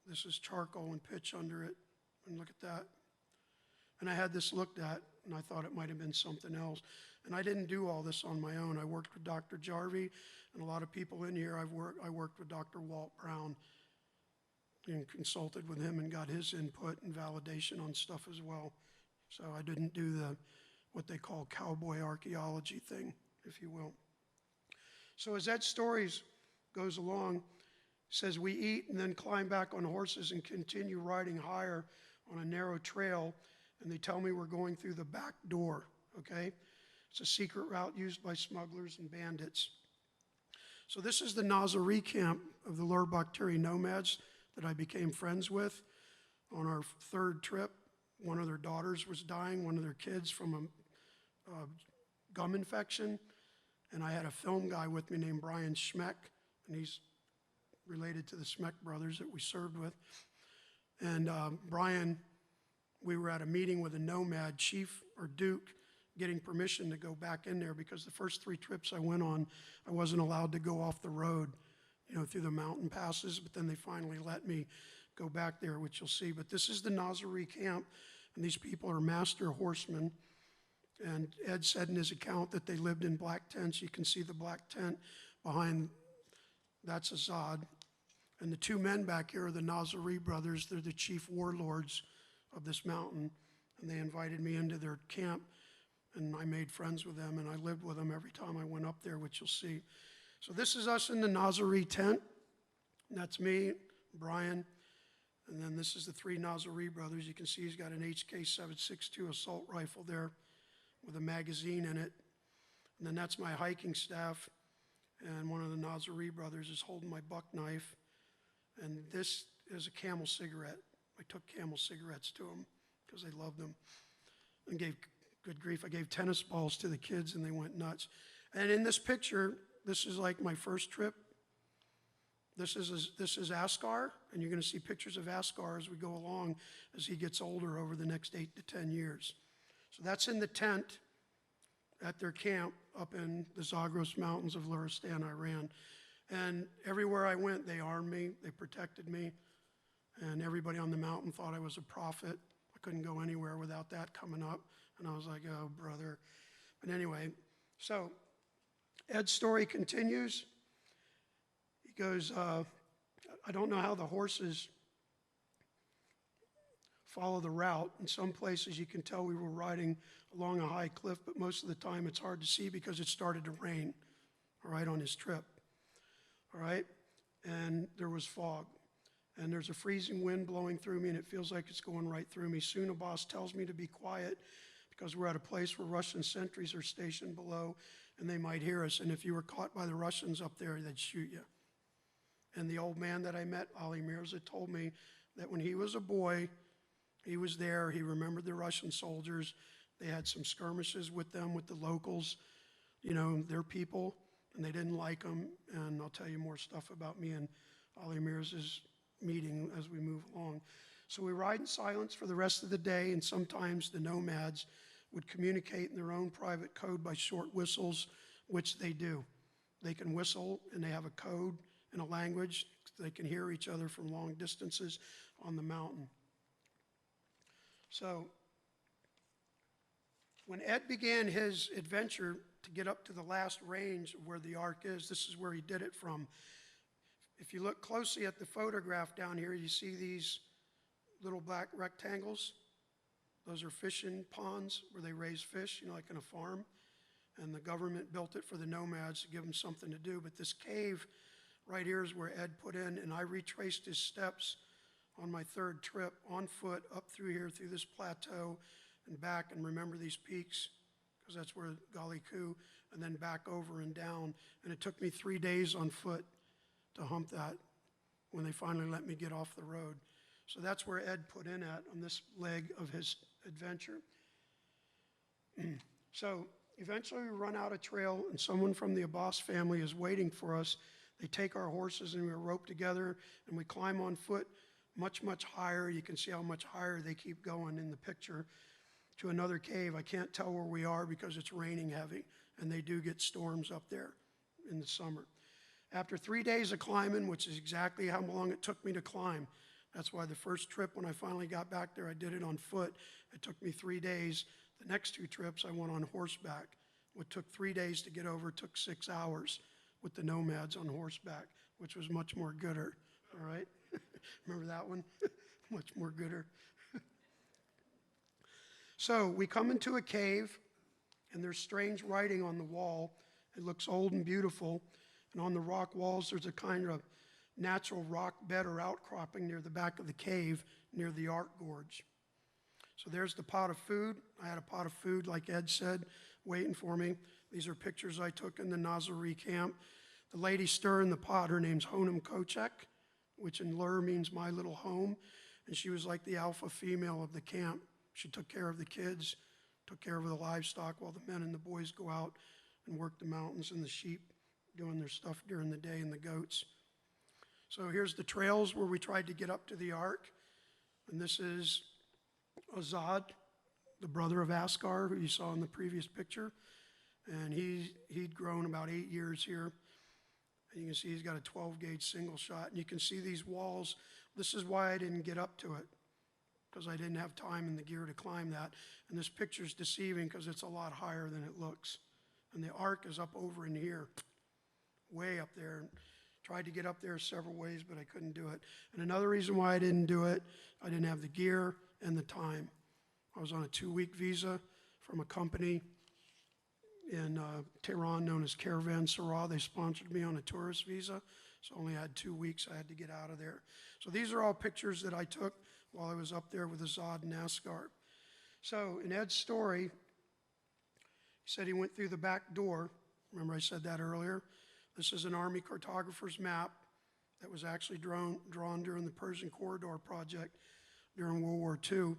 this is charcoal and pitch under it. And look at that. And I had this looked at, and I thought it might have been something else. And I didn't do all this on my own. I worked with Dr. Jarvie, and a lot of people in here. I worked with Dr. Walt Brown and consulted with him and got his input and validation on stuff as well. So I didn't do what they call cowboy archaeology thing, if you will. So as that story goes along, it says we eat and then climb back on horses and continue riding higher on a narrow trail, and they tell me we're going through the back door, okay? It's a secret route used by smugglers and bandits. So this is the Nazarene camp of the Lur Bakhtari nomads that I became friends with on our 3rd trip. One of their daughters was dying, one of their kids from a gum infection. And I had a film guy with me named Brian Schmeck, and he's related to the Schmeck brothers that we served with. And Brian, we were at a meeting with a nomad chief or duke getting permission to go back in there because the first 3 trips I went on, I wasn't allowed to go off the road, through the mountain passes, but then they finally let me go back there, which you'll see. But this is the Nazarene camp, and these people are master horsemen. And Ed said in his account that they lived in black tents. You can see the black tent behind, that's Azad. And the 2 men back here are the Nazarene brothers. They're the chief warlords of this mountain. And they invited me into their camp, and I made friends with them, and I lived with them every time I went up there, which you'll see. So this is us in the Nazarene tent. And that's me, Brian. And then this is the 3 Nazarene brothers. You can see he's got an HK-762 assault rifle there with a magazine in it. And then that's my hiking staff. And one of the Nazari brothers is holding my buck knife. And this is a Camel cigarette. I took Camel cigarettes to them because I loved them. And gave, good grief, I gave tennis balls to the kids and they went nuts. And in this picture, this is like my first trip. This is Askar, and you're going to see pictures of Askar as we go along as he gets older over the next 8 to 10 years. So that's in the tent at their camp up in the Zagros Mountains of Luristan, Iran. And everywhere I went, they armed me, they protected me, and everybody on the mountain thought I was a prophet. I couldn't go anywhere without that coming up, and I was like, oh, brother. But anyway, so Ed's story continues. He goes, I don't know how the horses follow the route. In some places you can tell we were riding along a high cliff, but most of the time it's hard to see because it started to rain, all right, on his trip, all right? And there was fog, and there's a freezing wind blowing through me, and it feels like it's going right through me. Soon a boss tells me to be quiet because we're at a place where Russian sentries are stationed below, and they might hear us, and if you were caught by the Russians up there, they'd shoot you. And the old man that I met, Ali Mirza, told me that when he was a boy, he was there, he remembered the Russian soldiers. They had some skirmishes with them, with the locals, you know, their people, and they didn't like them. And I'll tell you more stuff about me and Ali Mirza's meeting as we move along. So we ride in silence for the rest of the day, and sometimes the nomads would communicate in their own private code by short whistles, which they do. They can whistle, and they have a code in a language. They can hear each other from long distances on the mountain. So when Ed began his adventure to get up to the last range of where the ark is, this is where he did it from. If you look closely at the photograph down here, you see these little black rectangles. Those are fishing ponds where they raise fish, you know, like in a farm. And the government built it for the nomads to give them something to do. But this cave right here is where Ed put in, and I retraced his steps on my third trip on foot up through here, through this plateau and back, and remember these peaks, because that's where Galiku, and then back over and down. And it took me 3 days on foot to hump that when they finally let me get off the road. So that's where Ed put in at on this leg of his adventure. So eventually we run out of trail, and someone from the Abbas family is waiting for us. They take our horses and we're roped together, and we climb on foot much, much higher. You can see how much higher they keep going in the picture, to another cave. I can't tell where we are because it's raining heavy, and they do get storms up there in the summer. After 3 days of climbing, which is exactly how long it took me to climb, that's why the first trip when I finally got back there, I did it on foot. It took me 3 days. The next 2 trips I went on horseback. What took 3 days to get over took 6 hours with the nomads on horseback, which was much more gooder, all right? Remember that one? Much more gooder. So we come into a cave, and there's strange writing on the wall. It looks old and beautiful, and on the rock walls there's a kind of natural rock bed or outcropping near the back of the cave, near the Ark Gorge. So there's the pot of food. I had a pot of food, like Ed said, waiting for me. These are pictures I took in the Nazari camp. The lady stirring the pot, her name's Honam Kochek, which in Lur means my little home, and she was like the alpha female of the camp. She took care of the kids, took care of the livestock while the men and the boys go out and work the mountains and the sheep, doing their stuff during the day, and the goats. So here's the trails where we tried to get up to the ark, and this is Azad, the brother of Askar, who you saw in the previous picture, and he'd grown about 8 years here. And you can see he's got a 12-gauge single shot, and you can see these walls. This is why I didn't get up to it, because I didn't have time and the gear to climb that. And this picture's deceiving because it's a lot higher than it looks. And the ark is up over in here, way up there. Tried to get up there several ways, but I couldn't do it. And another reason why I didn't do it, I didn't have the gear and the time. I was on a 2-week visa from a company in Tehran known as Caravanserai. They sponsored me on a tourist visa, so I only had 2 weeks. I had to get out of there. So these are all pictures that I took while I was up there with Azad and Askar. So in Ed's story, He said he went through the back door. Remember I said that earlier? This is an Army cartographer's map that was actually drawn during the Persian Corridor project during World War II.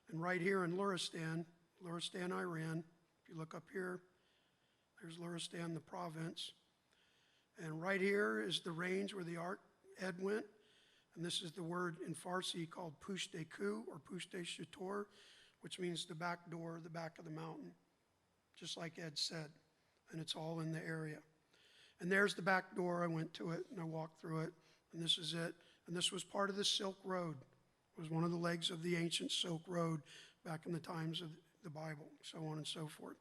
And right here in Luristan, Iran, if you look up here, there's Luristan, the province. And right here is the range where the Ark Ed went. And this is the word in Farsi called Pushte Ku or Pushte Shutor, which means the back door, the back of the mountain, just like Ed said. And it's all in the area. And there's the back door. I went to it and I walked through it. And this is it. And this was part of the Silk Road. It was one of the legs of the ancient Silk Road back in the times of the Bible, so on and so forth.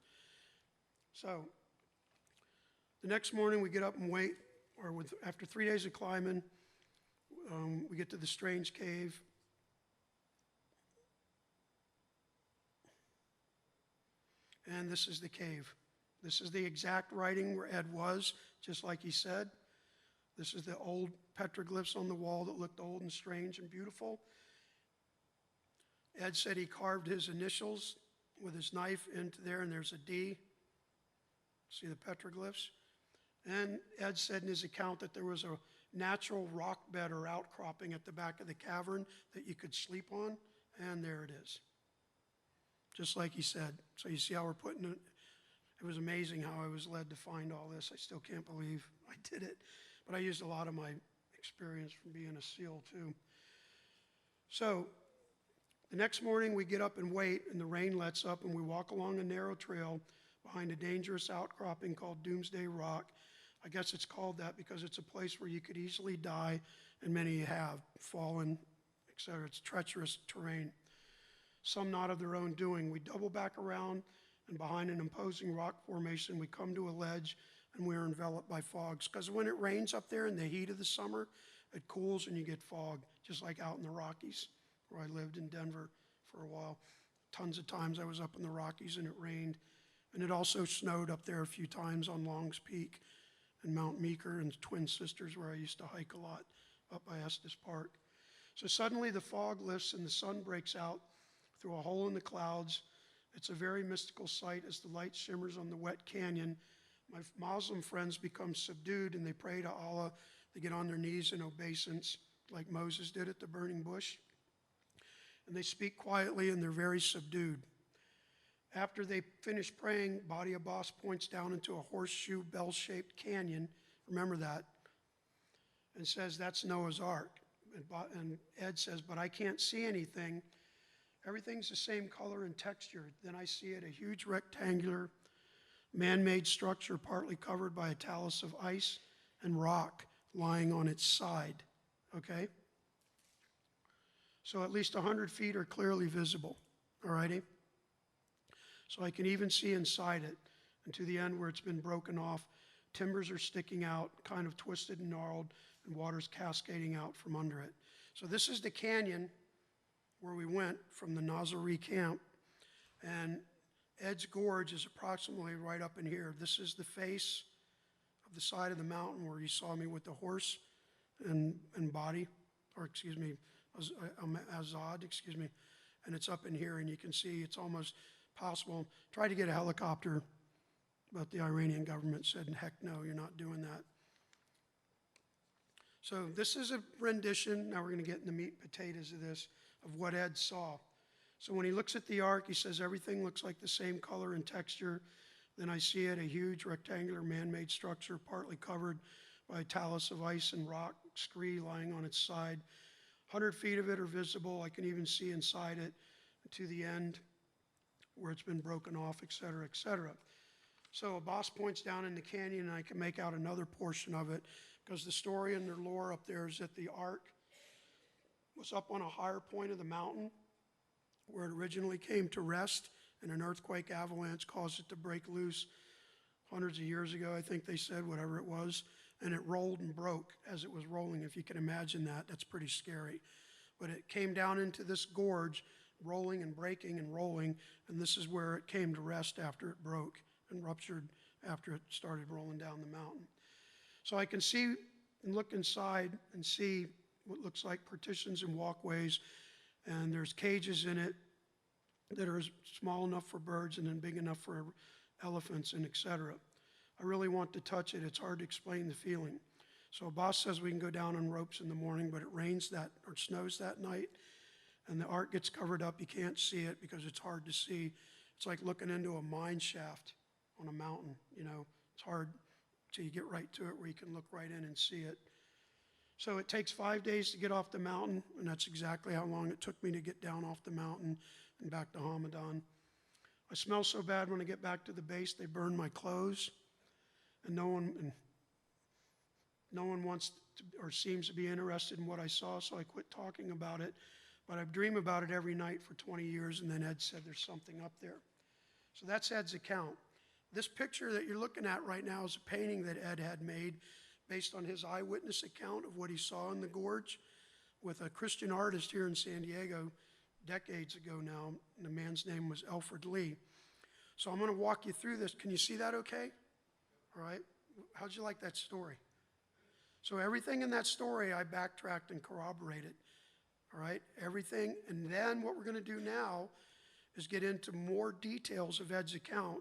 So the next morning we get up and wait, after 3 days of climbing, we get to the strange cave. And this is the cave. This is the exact writing where Ed was, just like he said. This is the old petroglyphs on the wall that looked old and strange and beautiful. Ed said he carved his initials with his knife into there, and there's a D. See the petroglyphs? And Ed said in his account that there was a natural rock bed or outcropping at the back of the cavern that you could sleep on, and there it is. Just like he said. So you see how we're putting it. It was amazing how I was led to find all this. I still can't believe I did it. But I used a lot of my experience from being a SEAL too. So the next morning we get up and wait, and the rain lets up, and we walk along a narrow trail behind a dangerous outcropping called Doomsday Rock. I guess it's called that because it's a place where you could easily die, and many have fallen, etc. It's treacherous terrain. Some not of their own doing. We double back around, and behind an imposing rock formation, we come to a ledge, and we are enveloped by fogs. Because when it rains up there in the heat of the summer, it cools and you get fog, just like out in the Rockies, where I lived in Denver for a while. Tons of times I was up in the Rockies and it rained. And it also snowed up there a few times on Long's Peak and Mount Meeker and Twin Sisters, where I used to hike a lot up by Estes Park. So suddenly the fog lifts and the sun breaks out through a hole in the clouds. It's a very mystical sight as the light shimmers on the wet canyon. My Muslim friends become subdued and they pray to Allah. They get on their knees in obeisance like Moses did at the burning bush. And they speak quietly and they're very subdued. After they finish praying, Badi Abbas points down into a horseshoe bell-shaped canyon. Remember that. And says, that's Noah's Ark. And Ed says, but I can't see anything. Everything's the same color and texture. Then I see it, a huge rectangular man-made structure partly covered by a talus of ice and rock lying on its side. Okay? So at least 100 feet are clearly visible. All righty? So I can even see inside it, and to the end where it's been broken off, timbers are sticking out, kind of twisted and gnarled, and water's cascading out from under it. So this is the canyon where we went from the Nazari camp, and Ed's Gorge is approximately right up in here. This is the face of the side of the mountain where you saw me with the horse and body, or excuse me, Azad, excuse me, and it's up in here, and you can see it's almost possible. Tried to get a helicopter, but the Iranian government said, heck no, you're not doing that. So this is a rendition, now we're going to get in the meat and potatoes of this, of what Ed saw. So when he looks at the ark, he says everything looks like the same color and texture. Then I see it, a huge rectangular man-made structure, partly covered by a talus of ice and rock, scree lying on its side. 100 feet of it are visible. I can even see inside it to the end where it's been broken off, et cetera, et cetera. So Abbas points down in the canyon, and I can make out another portion of it, because the story and their lore up there is that the ark was up on a higher point of the mountain where it originally came to rest, and an earthquake avalanche caused it to break loose hundreds of years ago, I think they said, whatever it was, and it rolled and broke as it was rolling. If you can imagine that, that's pretty scary. But it came down into this gorge, rolling and breaking and rolling, and this is where it came to rest after it broke and ruptured after it started rolling down the mountain. So I can see and look inside and see what looks like partitions and walkways, and there's cages in it that are small enough for birds and then big enough for elephants, and etc. I really want to touch it. It's hard to explain the feeling. So a boss says we can go down on ropes in the morning, but it rains that or snows that night, and the ark gets covered up. You can't see it because it's hard to see. It's like looking into a mine shaft on a mountain. It's hard till you get right to it where you can look right in and see it. So it takes 5 days to get off the mountain, and that's exactly how long it took me to get down off the mountain and back to Hamadan. I smell so bad when I get back to the base, they burn my clothes, and no one wants to, or seems to be interested in what I saw, so I quit talking about it. But I dream about it every night for 20 years, and then Ed said there's something up there. So that's Ed's account. This picture that you're looking at right now is a painting that Ed had made based on his eyewitness account of what he saw in the gorge with a Christian artist here in San Diego decades ago now. And the man's name was Alfred Lee. So I'm going to walk you through this. Can you see that okay? All right. How'd you like that story? So everything in that story I backtracked and corroborated. All right, everything. And then what we're going to do now is get into more details of Ed's account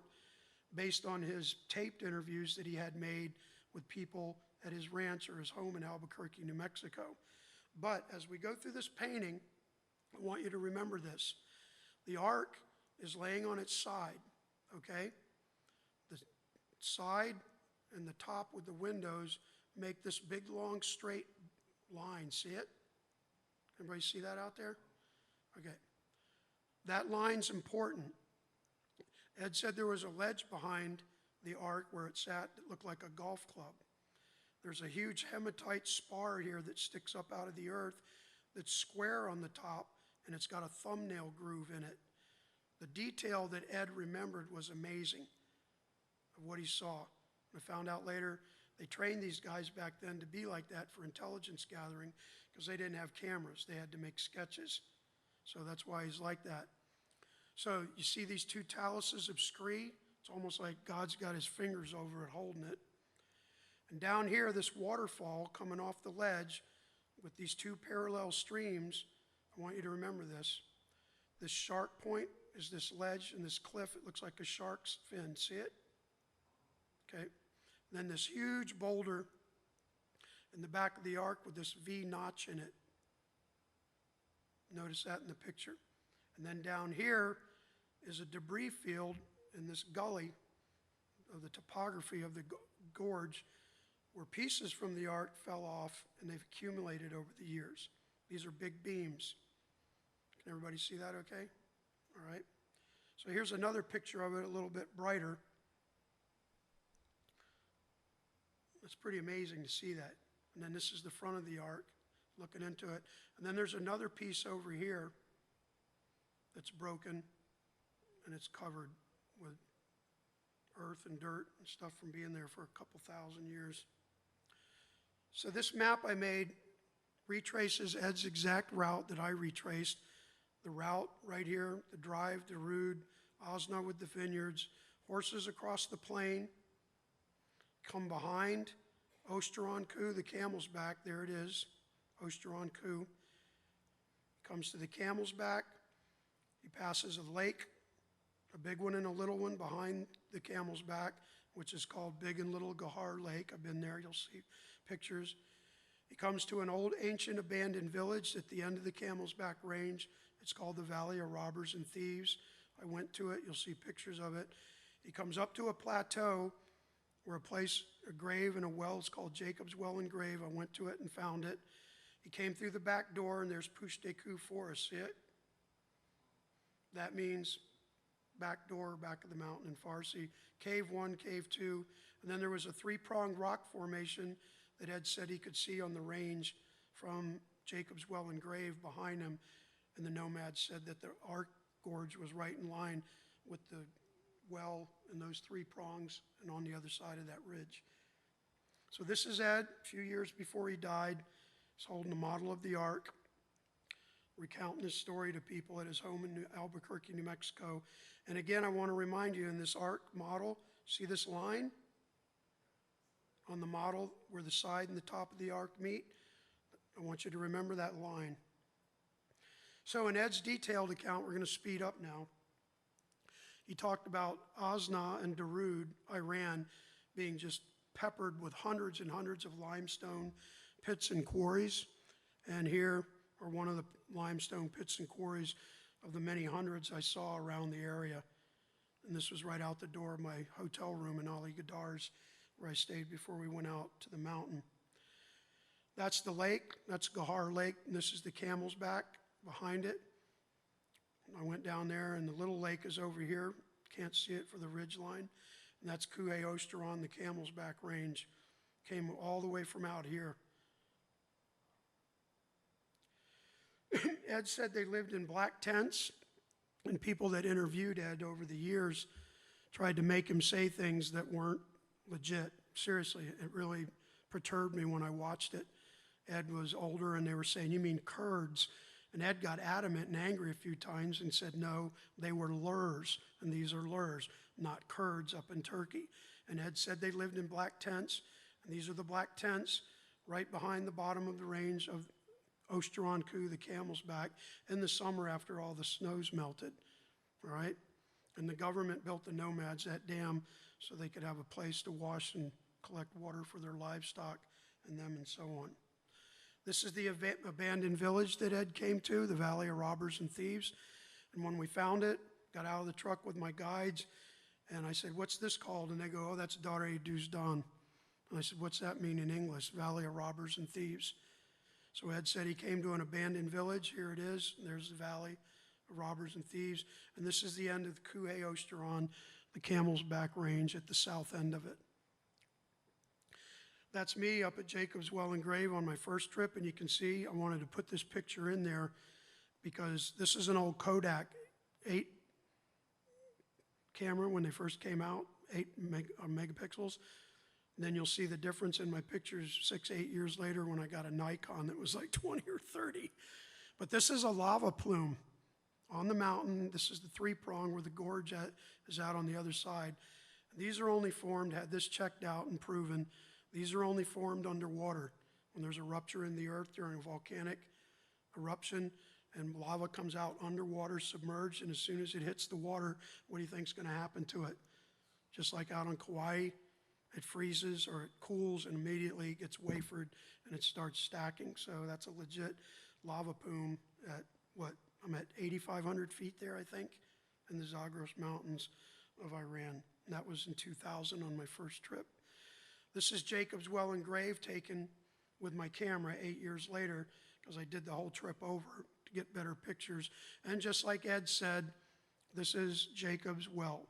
based on his taped interviews that he had made with people at his ranch or his home in Albuquerque, New Mexico. But as we go through this painting, I want you to remember this. The ark is laying on its side, okay? The side and the top with the windows make this big, long, straight line. See it? Everybody see that out there? Okay. That line's important. Ed said there was a ledge behind the ark where it sat that looked like a golf club. There's a huge hematite spar here that sticks up out of the earth that's square on the top, and it's got a thumbnail groove in it. The detail that Ed remembered was amazing of what he saw. I found out later they trained these guys back then to be like that for intelligence gathering because they didn't have cameras. They had to make sketches. So that's why he's like that. So you see these two taluses of scree? It's almost like God's got his fingers over it holding it. And down here, this waterfall coming off the ledge with these two parallel streams, I want you to remember this. This shark point is this ledge and this cliff. It looks like a shark's fin. See it? Okay. And then this huge boulder in the back of the ark with this V notch in it. Notice that in the picture. And then down here is a debris field in this gully of the topography of the gorge where pieces from the ark fell off and they've accumulated over the years. These are big beams. Can everybody see that okay? All right. So here's another picture of it, a little bit brighter. It's pretty amazing to see that. And then this is the front of the ark, looking into it. And then there's another piece over here that's broken, and it's covered with earth and dirt and stuff from being there for a couple thousand years. So this map I made retraces Ed's exact route that I retraced. The route right here, the drive to Rude, Osna with the vineyards, horses across the plain, come behind Osteron Coup, the camel's back, there it is, Osteron Coup. Comes to the camel's back, he passes a lake, a big one and a little one behind the camel's back, which is called Big and Little Gahar Lake. I've been there, you'll see pictures. He comes to an old ancient abandoned village at the end of the camel's back range. It's called the Valley of Robbers and Thieves. I went to it, you'll see pictures of it. He comes up to a plateau where a grave and a well is called Jacob's Well and Grave. I went to it and found it. He came through the back door and there's Push de Coup Forest. See it? That means back door, back of the mountain in Farsi. Cave 1, Cave 2, and then there was a three-pronged rock formation that Ed said he could see on the range from Jacob's Well and Grave behind him, and the nomads said that the Ark Gorge was right in line with the well and those three prongs and on the other side of that ridge. So this is Ed, a few years before he died. He's holding a model of the Ark, recounting his story to people at his home in Albuquerque, New Mexico. And again, I want to remind you, in this Ark model, see this line on the model where the side and the top of the Ark meet? I want you to remember that line. So in Ed's detailed account, we're going to speed up now. He talked about Osna and Darude, Iran, being just peppered with hundreds and hundreds of limestone pits and quarries. And here are one of the limestone pits and quarries of the many hundreds I saw around the area. And this was right out the door of my hotel room in Ali Gadar's, where I stayed before we went out to the mountain. That's the lake. That's Gahar Lake, and this is the Camel's Back behind it. I went down there, and the little lake is over here. Can't see it for the ridge line. And that's Kuhe Osteron, the Camel's Back Range. Came all the way from out here. Ed said they lived in black tents, and people that interviewed Ed over the years tried to make him say things that weren't legit. Seriously, it really perturbed me when I watched it. Ed was older, and they were saying, "You mean Kurds?" And Ed got adamant and angry a few times and said, "No, they were Lurs, and these are Lurs, not Kurds up in Turkey." And Ed said they lived in black tents, and these are the black tents right behind the bottom of the range of Osteron Ku, the Camel's Back, in the summer after all the snows melted, all right? And the government built the nomads that dam so they could have a place to wash and collect water for their livestock and them and so on. This is the abandoned village that Ed came to, the Valley of Robbers and Thieves. And when we found it, got out of the truck with my guides, and I said, "What's this called?" And they go, "Oh, that's Dare Duzdan." And I said, "What's that mean in English?" Valley of Robbers and Thieves. So Ed said he came to an abandoned village. Here it is. There's the Valley of Robbers and Thieves. And this is the end of the Kuhe Osteron, the Camel's Back Range at the south end of it. That's me up at Jacob's Well and Grave on my first trip. And you can see I wanted to put this picture in there because this is an old Kodak 8 camera when they first came out, 8 megapixels. And then you'll see the difference in my pictures 6, 8 years later when I got a Nikon that was like 20 or 30. But this is a lava plume on the mountain. This is the 3-prong where the gorge is out on the other side. These are only formed, had this checked out and proven, these are only formed underwater. When there's a rupture in the earth during a volcanic eruption and lava comes out underwater, submerged, and as soon as it hits the water, what do you think is going to happen to it? Just like out on Kauai, it freezes or it cools and immediately it gets wafered and it starts stacking. So that's a legit lava plume at what? I'm at 8,500 feet there, I think, in the Zagros Mountains of Iran. And that was in 2000 on my first trip. This is Jacob's Well and Grave taken with my camera 8 years later because I did the whole trip over to get better pictures. And just like Ed said, this is Jacob's Well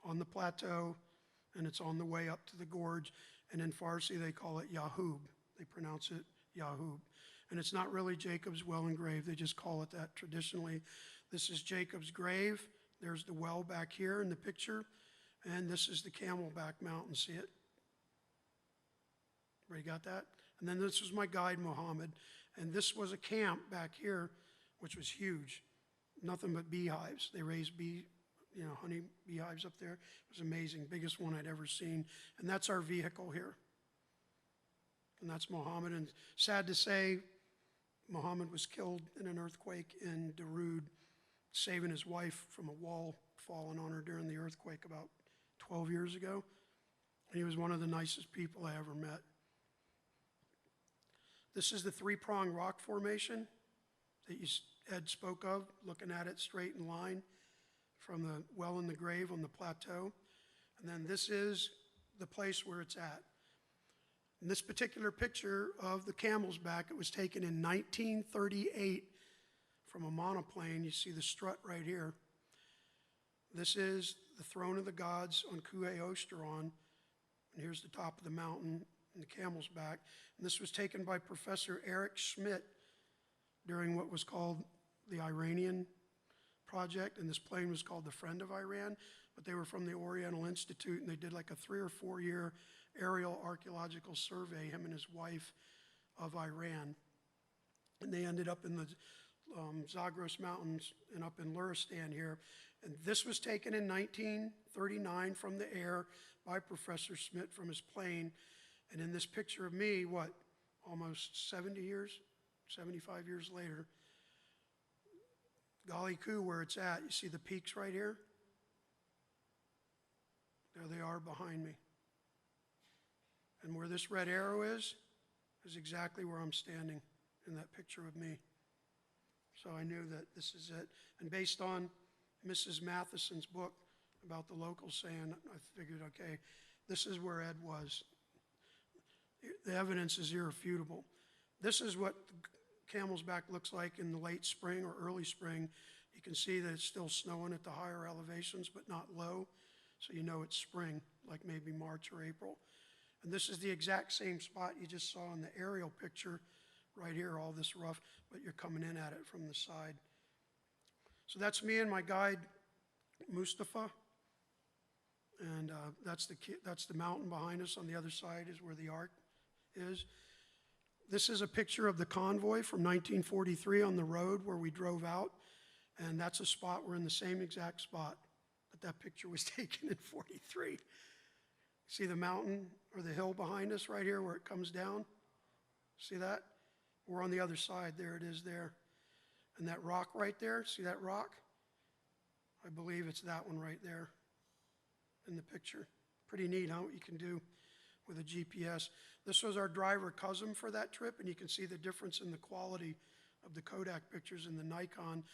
on the plateau, and it's on the way up to the gorge. And in Farsi, they call it Yahub. They pronounce it Yahub. And it's not really Jacob's Well and Grave. They just call it that traditionally. This is Jacob's grave. There's the well back here in the picture. And this is the Camelback Mountain. See it? Everybody got that? And then this was my guide, Mohammed. And this was a camp back here, which was huge. Nothing but beehives. They raised honey beehives up there. It was amazing, biggest one I'd ever seen. And that's our vehicle here. And that's Mohammed. And sad to say, Mohammed was killed in an earthquake in Darude, saving his wife from a wall falling on her during the earthquake about 12 years ago. And he was one of the nicest people I ever met. This is the 3-prong rock formation that Ed spoke of, looking at it straight in line from the well and the grave on the plateau. And then this is the place where it's at. In this particular picture of the Camel's Back, it was taken in 1938 from a monoplane. You see the strut right here. This is the throne of the gods on Kuhe Osteron. And here's the top of the mountain and the Camel's Back. And this was taken by Professor Eric Schmeck during what was called the Iranian project. And this plane was called the Friend of Iran. But they were from the Oriental Institute, and they did like a 3 or 4 year aerial archaeological survey, him and his wife, of Iran. And they ended up in the Zagros Mountains and up in Luristan here. And this was taken in 1939 from the air by Professor Schmidt from his plane. And in this picture of me, almost 70 years, 75 years later, Gali Ku, where it's at, you see the peaks right here? There they are behind me. And where this red arrow is exactly where I'm standing in that picture of me. So I knew that this is it. And based on Mrs. Matheson's book about the locals saying, I figured, okay, this is where Ed was. The evidence is irrefutable. This is what the Camel's Back looks like in the late spring or early spring. You can see that it's still snowing at the higher elevations, but not low. So you know it's spring, like maybe March or April. And this is the exact same spot you just saw in the aerial picture right here, all this rough, but you're coming in at it from the side. So that's me and my guide, Mustafa. And that's the mountain behind us. On the other side is where the ark is. This is a picture of the convoy from 1943 on the road where we drove out. And that's a spot, we're in the same exact spot that picture was taken in 43. See the mountain or the hill behind us right here where it comes down? See that? We're on the other side. There it is there. And that rock right there, see that rock? I believe it's that one right there in the picture. Pretty neat, huh, what you can do with a GPS. This was our driver cousin for that trip, and you can see the difference in the quality of the Kodak pictures in the Nikon.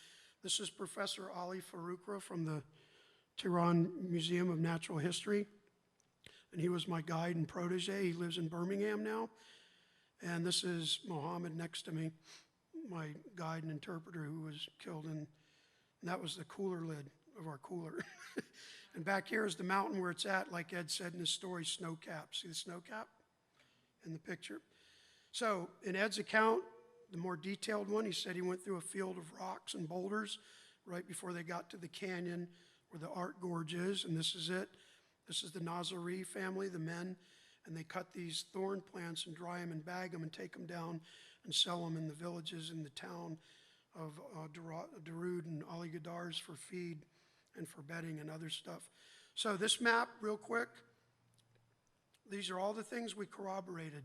This is Professor Ali Faroukra from the Tehran Museum of Natural History. And he was my guide and protege. He lives in Birmingham now. And this is Mohammed next to me, my guide and interpreter who was killed. And that was the cooler lid of our cooler. And back here is the mountain where it's at, like Ed said in his story, snow cap. See the snow cap in the picture? So in Ed's account, the more detailed one, he said he went through a field of rocks and boulders right before they got to the canyon where the Art Gorge is, and this is it. This is the Nazari family, the men, and they cut these thorn plants and dry them and bag them and take them down and sell them in the villages in the town of Darude and Ali Gadars for feed and for bedding and other stuff. So this map, real quick, these are all the things we corroborated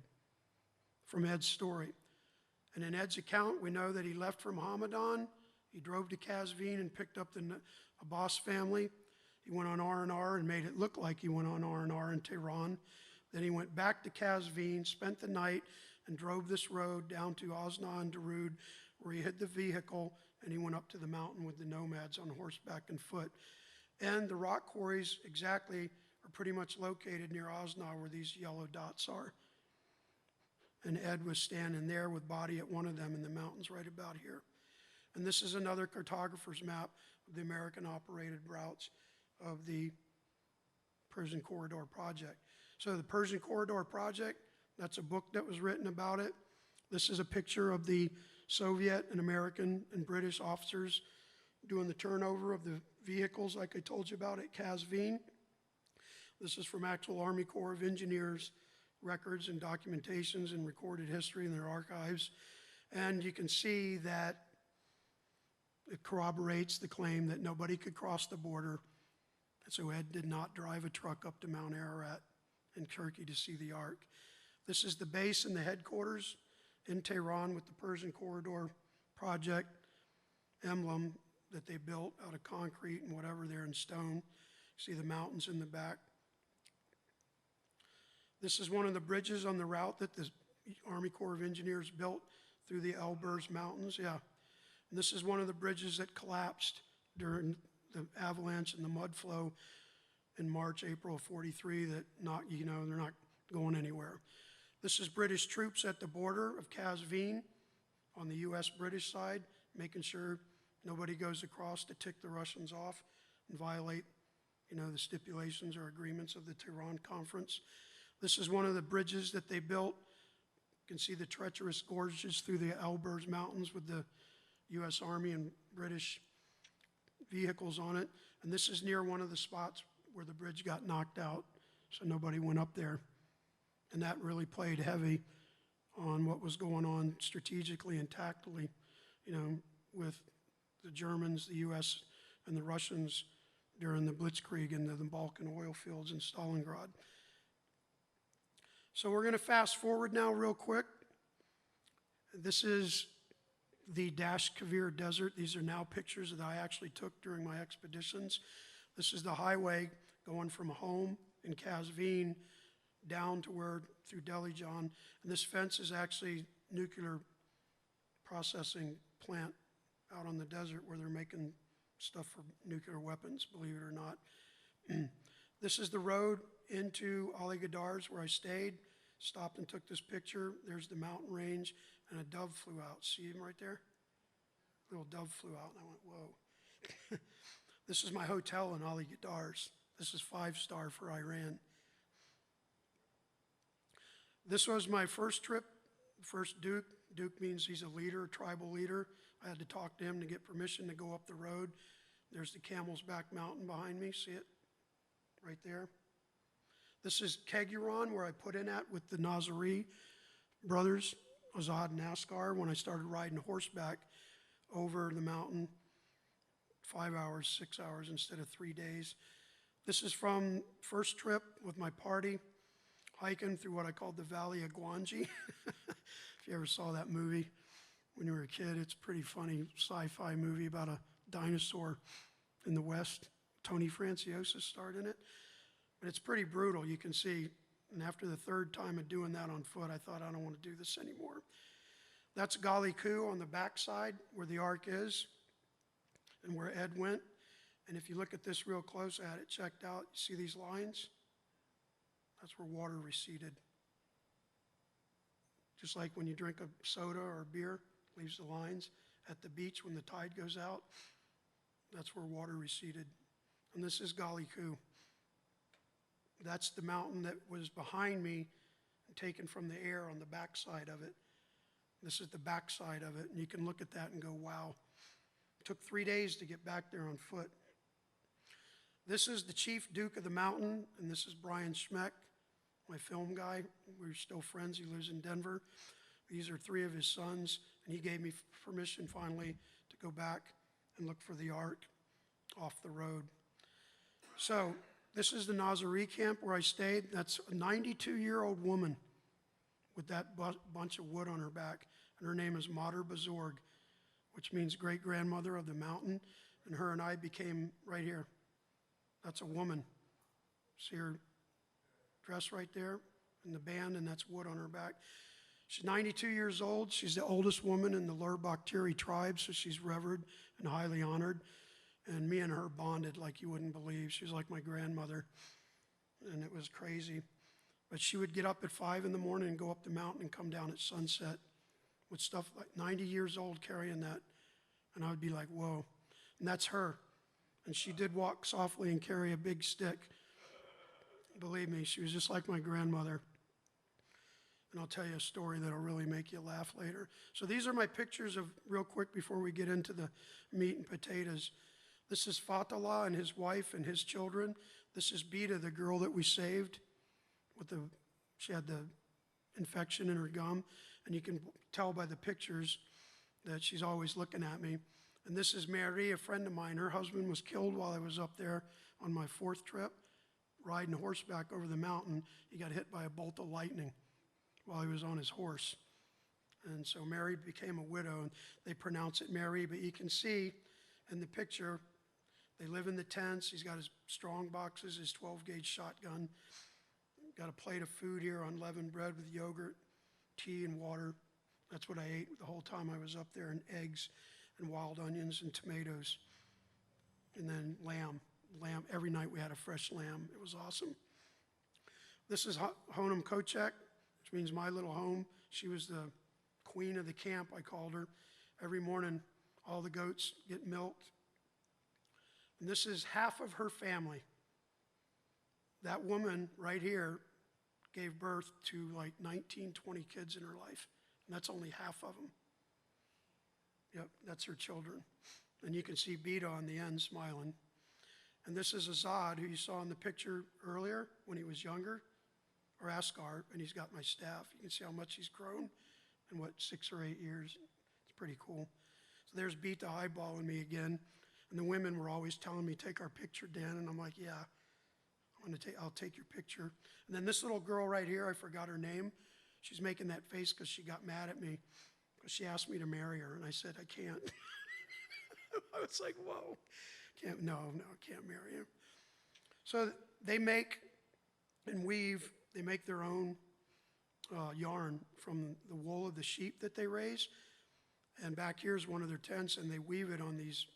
from Ed's story. And in Ed's account, we know that he left from Hamadan. He drove to Kazvin and picked up the Abbas family. He went on R&R and made it look like he went on R&R in Tehran. Then he went back to Kazvin, spent the night, and drove this road down to Osna and Darude, where he hid the vehicle, and he went up to the mountain with the nomads on horseback and foot. And the rock quarries exactly are pretty much located near Osna, where these yellow dots are. And Ed was standing there with body at one of them in the mountains right about here. And this is another cartographer's map of the American-operated routes of the Persian Corridor Project. So the Persian Corridor Project, that's a book that was written about it. This is a picture of the Soviet and American and British officers doing the turnover of the vehicles like I told you about at Kazvin. This is from actual Army Corps of Engineers records and documentations and recorded history in their archives. And you can see that it corroborates the claim that nobody could cross the border. And so Ed did not drive a truck up to Mount Ararat in Turkey to see the Ark. This is the base and the headquarters in Tehran with the Persian Corridor Project emblem that they built out of concrete and whatever there in stone. See the mountains in the back. This is one of the bridges on the route that the Army Corps of Engineers built through the Elburz Mountains. Yeah. And this is one of the bridges that collapsed during the avalanche and the mud flow in March, April of 43 that they're not going anywhere. This is British troops at the border of Kazvin on the U.S.-British side, making sure nobody goes across to tick the Russians off and violate, the stipulations or agreements of the Tehran Conference. This is one of the bridges that they built. You can see the treacherous gorges through the Elburz Mountains with the U.S. Army and British vehicles on it. And this is near one of the spots where the bridge got knocked out, so nobody went up there. And that really played heavy on what was going on strategically and tactically, with the Germans, the U.S., and the Russians during the Blitzkrieg and the Balkan oil fields in Stalingrad. So we're going to fast forward now real quick. This is the Dasht-Kavir Desert. These are now pictures that I actually took during my expeditions. This is the highway going from home in Kazvin down to where, through Delijan. And this fence is actually nuclear processing plant out on the desert where they're making stuff for nuclear weapons, believe it or not. This is the road into Ali Gadar's where I stayed. Stopped and took this picture. There's the mountain range, and a dove flew out. See him right there? A little dove flew out, and I went, whoa. This is my hotel in Ali Gadar's. This is 5-star for Iran. This was my first trip, first Duke. Duke means he's a leader, a tribal leader. I had to talk to him to get permission to go up the road. There's the Camel's Back Mountain behind me. See it? Right there. This is Keguran, where I put in at with the Nazari brothers, Azad and Askar, when I started riding horseback over the mountain, 5 hours, 6 hours instead of 3 days. This is from first trip with my party, hiking through what I called the Valley of Guanji. If you ever saw that movie when you were a kid, it's a pretty funny sci-fi movie about a dinosaur in the West. Tony Franciosa starred in it. But it's pretty brutal, you can see. And after the third time of doing that on foot, I thought, I don't want to do this anymore. That's Gali Ku on the backside where the ark is and where Ed went. And if you look at this real close, I had it checked out. You see these lines? That's where water receded. Just like when you drink a soda or a beer, leaves the lines. At the beach when the tide goes out, that's where water receded. And this is Gali Ku. That's the mountain that was behind me and taken from the air on the backside of it. This is the backside of it, and you can look at that and go, wow. It took 3 days to get back there on foot. This is the chief duke of the mountain, and this is Brian Schmeck, my film guy. We're still friends. He lives in Denver. These are 3 of his sons, and he gave me permission finally to go back and look for the ark off the road. So this is the Nazari camp where I stayed. That's a 92-year-old woman with that bunch of wood on her back, and her name is Mater Bazorg, which means great-grandmother of the mountain, and her and I became right here. That's a woman. See her dress right there in the band, and that's wood on her back. She's 92 years old. She's the oldest woman in the Lur-Bakhteri tribe, so she's revered and highly honored. And me and her bonded like you wouldn't believe. She was like my grandmother, and it was crazy. But she would get up at 5 in the morning and go up the mountain and come down at sunset with stuff like 90 years old carrying that. And I would be like, whoa. And that's her. And she did walk softly and carry a big stick. Believe me, she was just like my grandmother. And I'll tell you a story that'll really make you laugh later. So these are my pictures of, real quick before we get into the meat and potatoes. This is Fatullah and his wife and his children. This is Beta, the girl that we saved. She had the infection in her gum. And you can tell by the pictures that she's always looking at me. And this is Mary, a friend of mine. Her husband was killed while I was up there on my 4th trip, riding horseback over the mountain. He got hit by a bolt of lightning while he was on his horse. And so Mary became a widow, and they pronounce it Mary, but you can see in the picture, they live in the tents. He's got his strong boxes, his 12-gauge shotgun. Got a plate of food here, unleavened bread with yogurt, tea, and water. That's what I ate the whole time I was up there, and eggs and wild onions and tomatoes. And then lamb. Every night we had a fresh lamb. It was awesome. This is Honam Kochek, which means my little home. She was the queen of the camp, I called her. Every morning, all the goats get milked. And this is half of her family. That woman right here gave birth to like 19, 20 kids in her life. And that's only half of them. Yep, that's her children. And you can see Beta on the end smiling. And this is Azad, who you saw in the picture earlier when he was younger, or Askar, and he's got my staff. You can see how much he's grown in, 6 or 8 years. It's pretty cool. So there's Beta eyeballing me again. And the women were always telling me, take our picture, Dan. And I'm like, yeah, I'll take your picture. And then this little girl right here, I forgot her name. She's making that face because she got mad at me because she asked me to marry her. And I said, I can't. I was like, whoa. No, I can't marry him. So they make and weave. They make their own yarn from the wool of the sheep that they raise. And back here is one of their tents, and they weave it on these,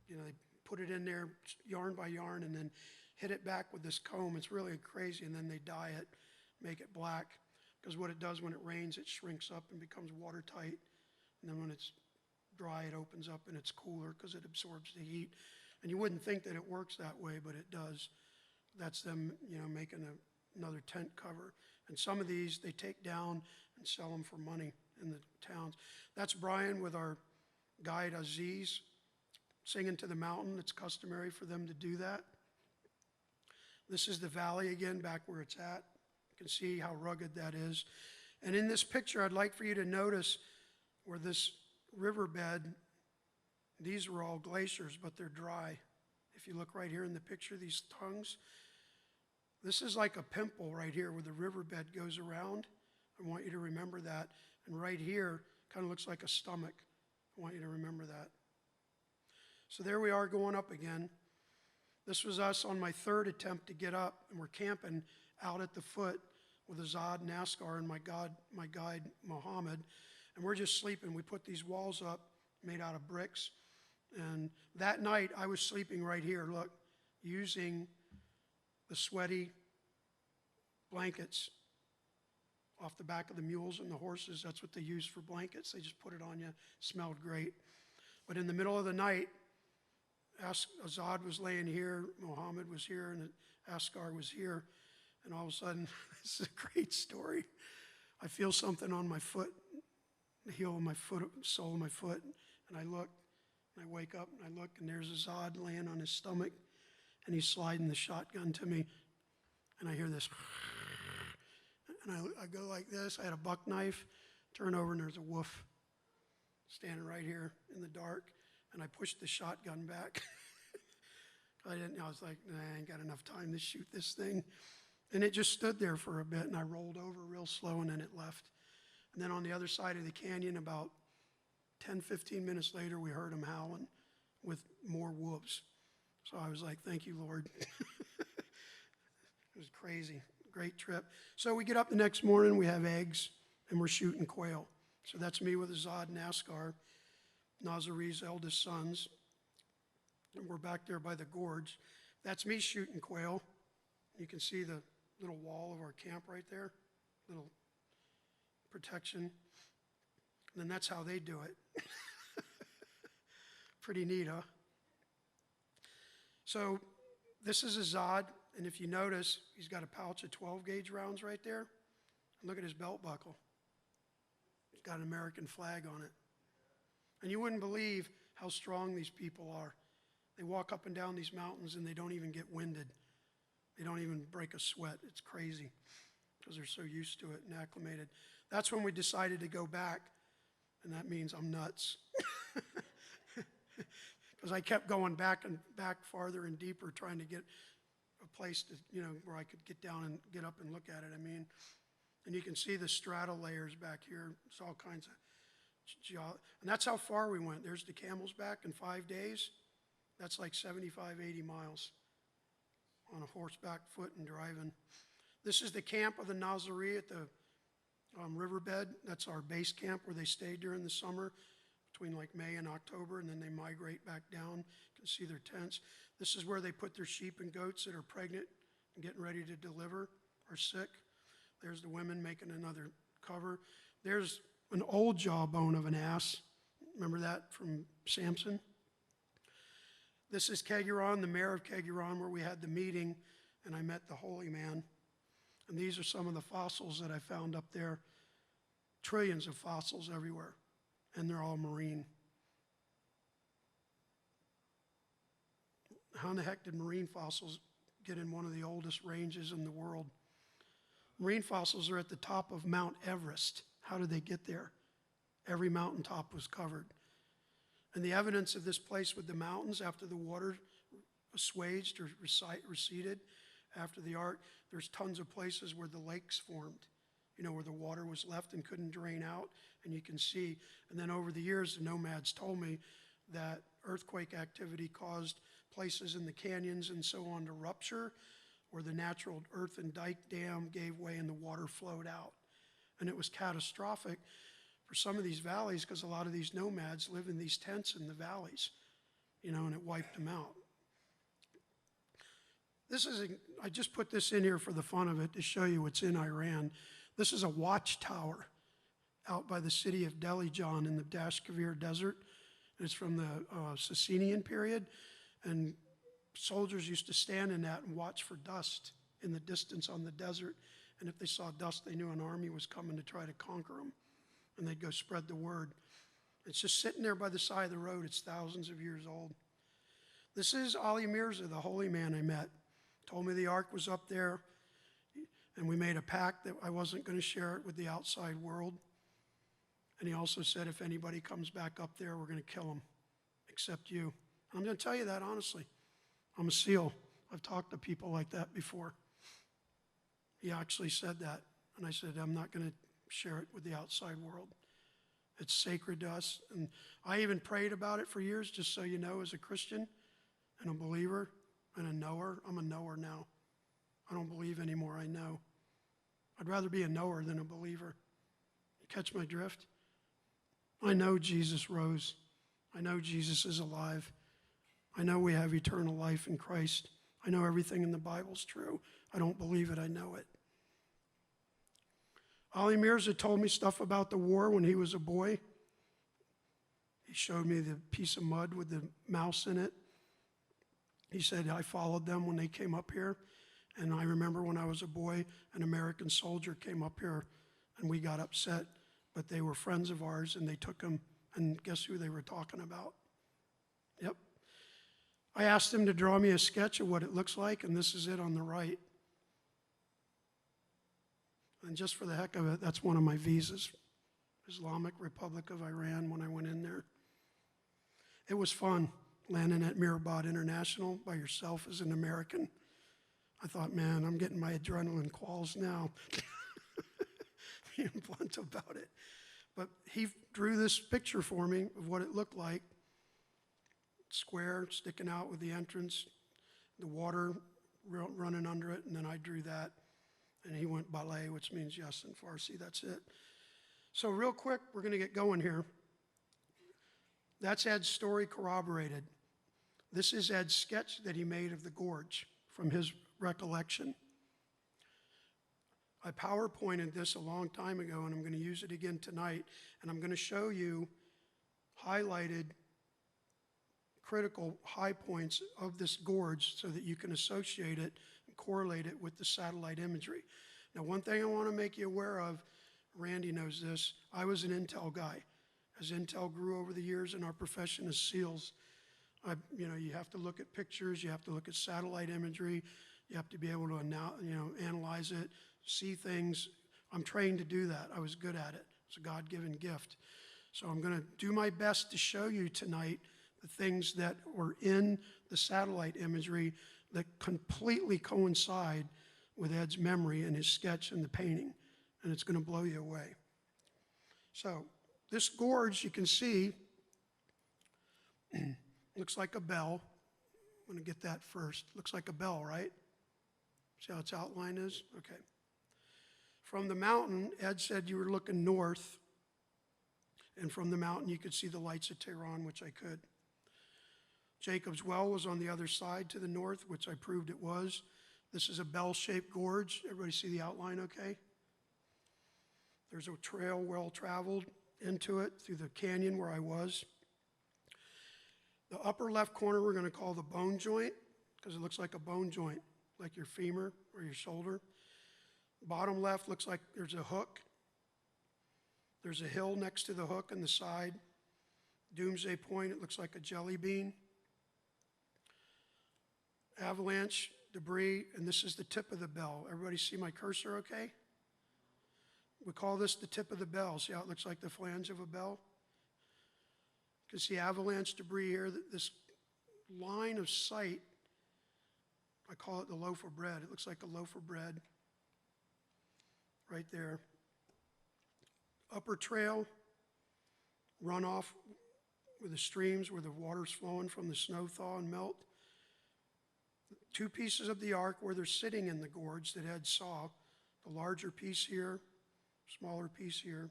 they put it in there yarn by yarn and then hit it back with this comb. It's really crazy. And then they dye it, make it black, because what it does when it rains, it shrinks up and becomes watertight. And then when it's dry, it opens up and it's cooler because it absorbs the heat. And you wouldn't think that it works that way, but it does. That's them, making another tent cover. And some of these they take down and sell them for money in the towns. That's Brian with our guide Aziz singing to the mountain. It's customary for them to do that. This is the valley again, back where it's at. You can see how rugged that is. And in this picture, I'd like for you to notice where this riverbed, these are all glaciers, but they're dry. If you look right here in the picture, these tongues, this is like a pimple right here where the riverbed goes around. I want you to remember that. And right here kind of looks like a stomach. I want you to remember that. So there we are going up again. This was us on my third attempt to get up, and we're camping out at the foot with Azad and Askar and my guide Mohammed, and we're just sleeping. We put these walls up made out of bricks, and that night I was sleeping right here, look, using the sweaty blankets off the back of the mules and the horses. That's what they use for blankets. They just put it on you. It smelled great. But in the middle of the night, Azad was laying here, Mohammed was here, and Askar was here. And all of a sudden, this is a great story. I feel something on my foot, the heel of my foot, sole of my foot, and I look, and I wake up, and I look, and there's Azad laying on his stomach, and he's sliding the shotgun to me, and I hear this, and I go like this. I had a buck knife, turn over, and there's a wolf standing right here in the dark, and I pushed the shotgun back. I was like, nah, I ain't got enough time to shoot this thing. And it just stood there for a bit, and I rolled over real slow, and then it left. And then on the other side of the canyon, about 10, 15 minutes later, we heard him howling with more wolves. So I was like, thank you, Lord. It was crazy. Great trip. So we get up the next morning, we have eggs, and we're shooting quail. So that's me with Azad and Askar, Nazari's eldest sons. And we're back there by the gorge. That's me shooting quail. You can see the little wall of our camp right there, little protection. And then that's how they do it. Pretty neat, huh? So this is Azad, and if you notice, he's got a pouch of 12-gauge rounds right there. And look at his belt buckle. It's got an American flag on it. And you wouldn't believe how strong these people are. They walk up and down these mountains, and they don't even get winded. They don't even break a sweat. It's crazy because they're so used to it and acclimated. That's when we decided to go back, and that means I'm nuts. Because I kept going back and back farther and deeper, trying to get a place to, where I could get down and get up and look at it. And you can see the strata layers back here. It's all kinds of, and that's how far we went. There's the Camel's Back in 5 days. That's like 75, 80 miles on a horseback, foot, and driving. This is the camp of the Nazari at the riverbed. That's our base camp where they stay during the summer, between like May and October, and then they migrate back down. You can see their tents. This is where they put their sheep and goats that are pregnant and getting ready to deliver or sick. There's the women making another cover. There's an old jawbone of an ass. Remember that from Samson? This is Keguron, the mayor of Keguron, where we had the meeting, and I met the holy man. And these are some of the fossils that I found up there. Trillions of fossils everywhere, and they're all marine. How in the heck did marine fossils get in one of the oldest ranges in the world? Marine fossils are at the top of Mount Everest. How did they get there? Every mountaintop was covered. And the evidence of this place with the mountains after the water assuaged or receded after the ark, there's tons of places where the lakes formed, where the water was left and couldn't drain out, and you can see. And then over the years, the nomads told me that earthquake activity caused places in the canyons and so on to rupture, where the natural earthen dike dam gave way and the water flowed out. And it was catastrophic for some of these valleys because a lot of these nomads live in these tents in the valleys, and it wiped them out. I just put this in here for the fun of it to show you what's in Iran. This is a watchtower out by the city of Delijan in the Dashkavir Desert. It's from the Sassanian period, and soldiers used to stand in that and watch for dust in the distance on the desert. And if they saw dust, they knew an army was coming to try to conquer them, and they'd go spread the word. It's just sitting there by the side of the road. It's thousands of years old. This is Ali Mirza, the holy man I met. Told me the ark was up there, and we made a pact that I wasn't going to share it with the outside world. And he also said, if anybody comes back up there, we're going to kill them, except you. I'm going to tell you that honestly. I'm a SEAL. I've talked to people like that before. He actually said that. And I said, I'm not going to share it with the outside world. It's sacred to us. And I even prayed about it for years, just so you know, as a Christian and a believer and a knower. I'm a knower now. I don't believe anymore. I know. I'd rather be a knower than a believer. You catch my drift? I know Jesus rose. I know Jesus is alive. I know we have eternal life in Christ. I know everything in the Bible's true. I don't believe it, I know it. Ali Mirza told me stuff about the war when he was a boy. He showed me the piece of mud with the mouse in it. He said, I followed them when they came up here. And I remember when I was a boy, an American soldier came up here, and we got upset. But they were friends of ours, and they took him. And guess who they were talking about? Yep. I asked him to draw me a sketch of what it looks like, and this is it on the right. And just for the heck of it, that's one of my visas. Islamic Republic of Iran when I went in there. It was fun landing at Mirabad International by yourself as an American. I thought, man, I'm getting my adrenaline qualls now. Being blunt about it. But he drew this picture for me of what it looked like. Square sticking out with the entrance, the water running under it, and then I drew that. And he went ballet, which means yes in Farsi. That's it. So real quick, we're going to get going here. That's Ed's story corroborated. This is Ed's sketch that he made of the gorge from his recollection. I PowerPointed this a long time ago, and I'm going to use it again tonight. And I'm going to show you highlighted critical high points of this gorge so that you can associate it and correlate it with the satellite imagery. Now, one thing I want to make you aware of, Randy knows this, I was an intel guy. As intel grew over the years in our profession as SEALs, you have to look at pictures, you have to look at satellite imagery, you have to be able to analyze it, see things. I'm trained to do that. I was good at it. It's a God-given gift. So I'm going to do my best to show you tonight the things that were in the satellite imagery that completely coincide with Ed's memory and his sketch and the painting. And it's going to blow you away. So this gorge, you can see, looks like a bell. I'm going to get that first. Looks like a bell, right? See how its outline is? Okay. From the mountain, Ed said you were looking north, and from the mountain you could see the lights of Tehran, which I could. Jacob's Well was on the other side to the north, which I proved it was. This is a bell-shaped gorge. Everybody see the outline okay? There's a trail well-traveled into it through the canyon where I was. The upper left corner we're going to call the bone joint because it looks like a bone joint, like your femur or your shoulder. Bottom left looks like there's a hook. There's a hill next to the hook on the side. Doomsday Point, it looks like a jelly bean. Avalanche, debris, and this is the tip of the bell. Everybody see my cursor okay? We call this the tip of the bell. See how it looks like the flange of a bell? You can see avalanche debris here. This line of sight, I call it the loaf of bread. It looks like a loaf of bread right there. Upper trail, runoff with the streams where the water's flowing from the snow thaw and melt. two pieces of the ark where they're sitting in the gorge that Ed saw, the larger piece here, smaller piece here.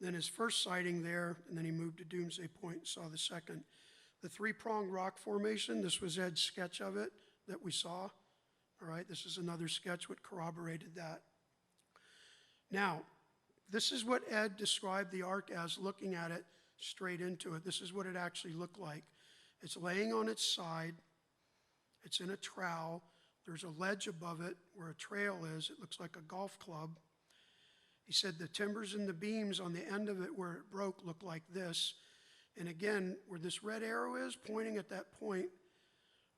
Then his first sighting there, and then he moved to Doomsday Point and saw the second. The three-pronged rock formation, this was Ed's sketch of it that we saw. All right, this is another sketch what corroborated that. Now, this is what Ed described the ark as, looking at it straight into it. This is what it actually looked like. It's laying on its side. It's in a trowel. There's a ledge above it where a trail is. It looks like a golf club. He said the timbers and the beams on the end of it where it broke look like this. And again, where this red arrow is, pointing at that point,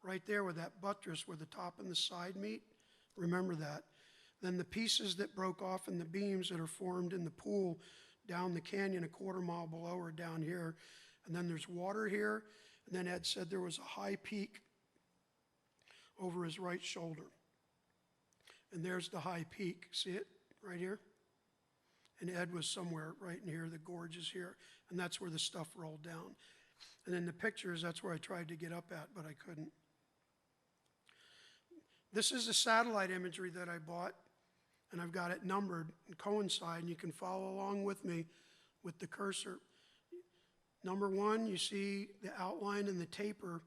right there where that buttress, where the top and the side meet, remember that. Then the pieces that broke off and the beams that are formed in the pool down the canyon a quarter mile below or down here. And then there's water here. And then Ed said there was a high peak over his right shoulder. And there's the high peak. See it right here? And Ed was somewhere right in here. The gorge is here. And that's where the stuff rolled down. And then the pictures, that's where I tried to get up at, but I couldn't. This is the satellite imagery that I bought, and I've got it numbered and coincide, and you can follow along with me with the cursor. Number one, you see the outline and the taper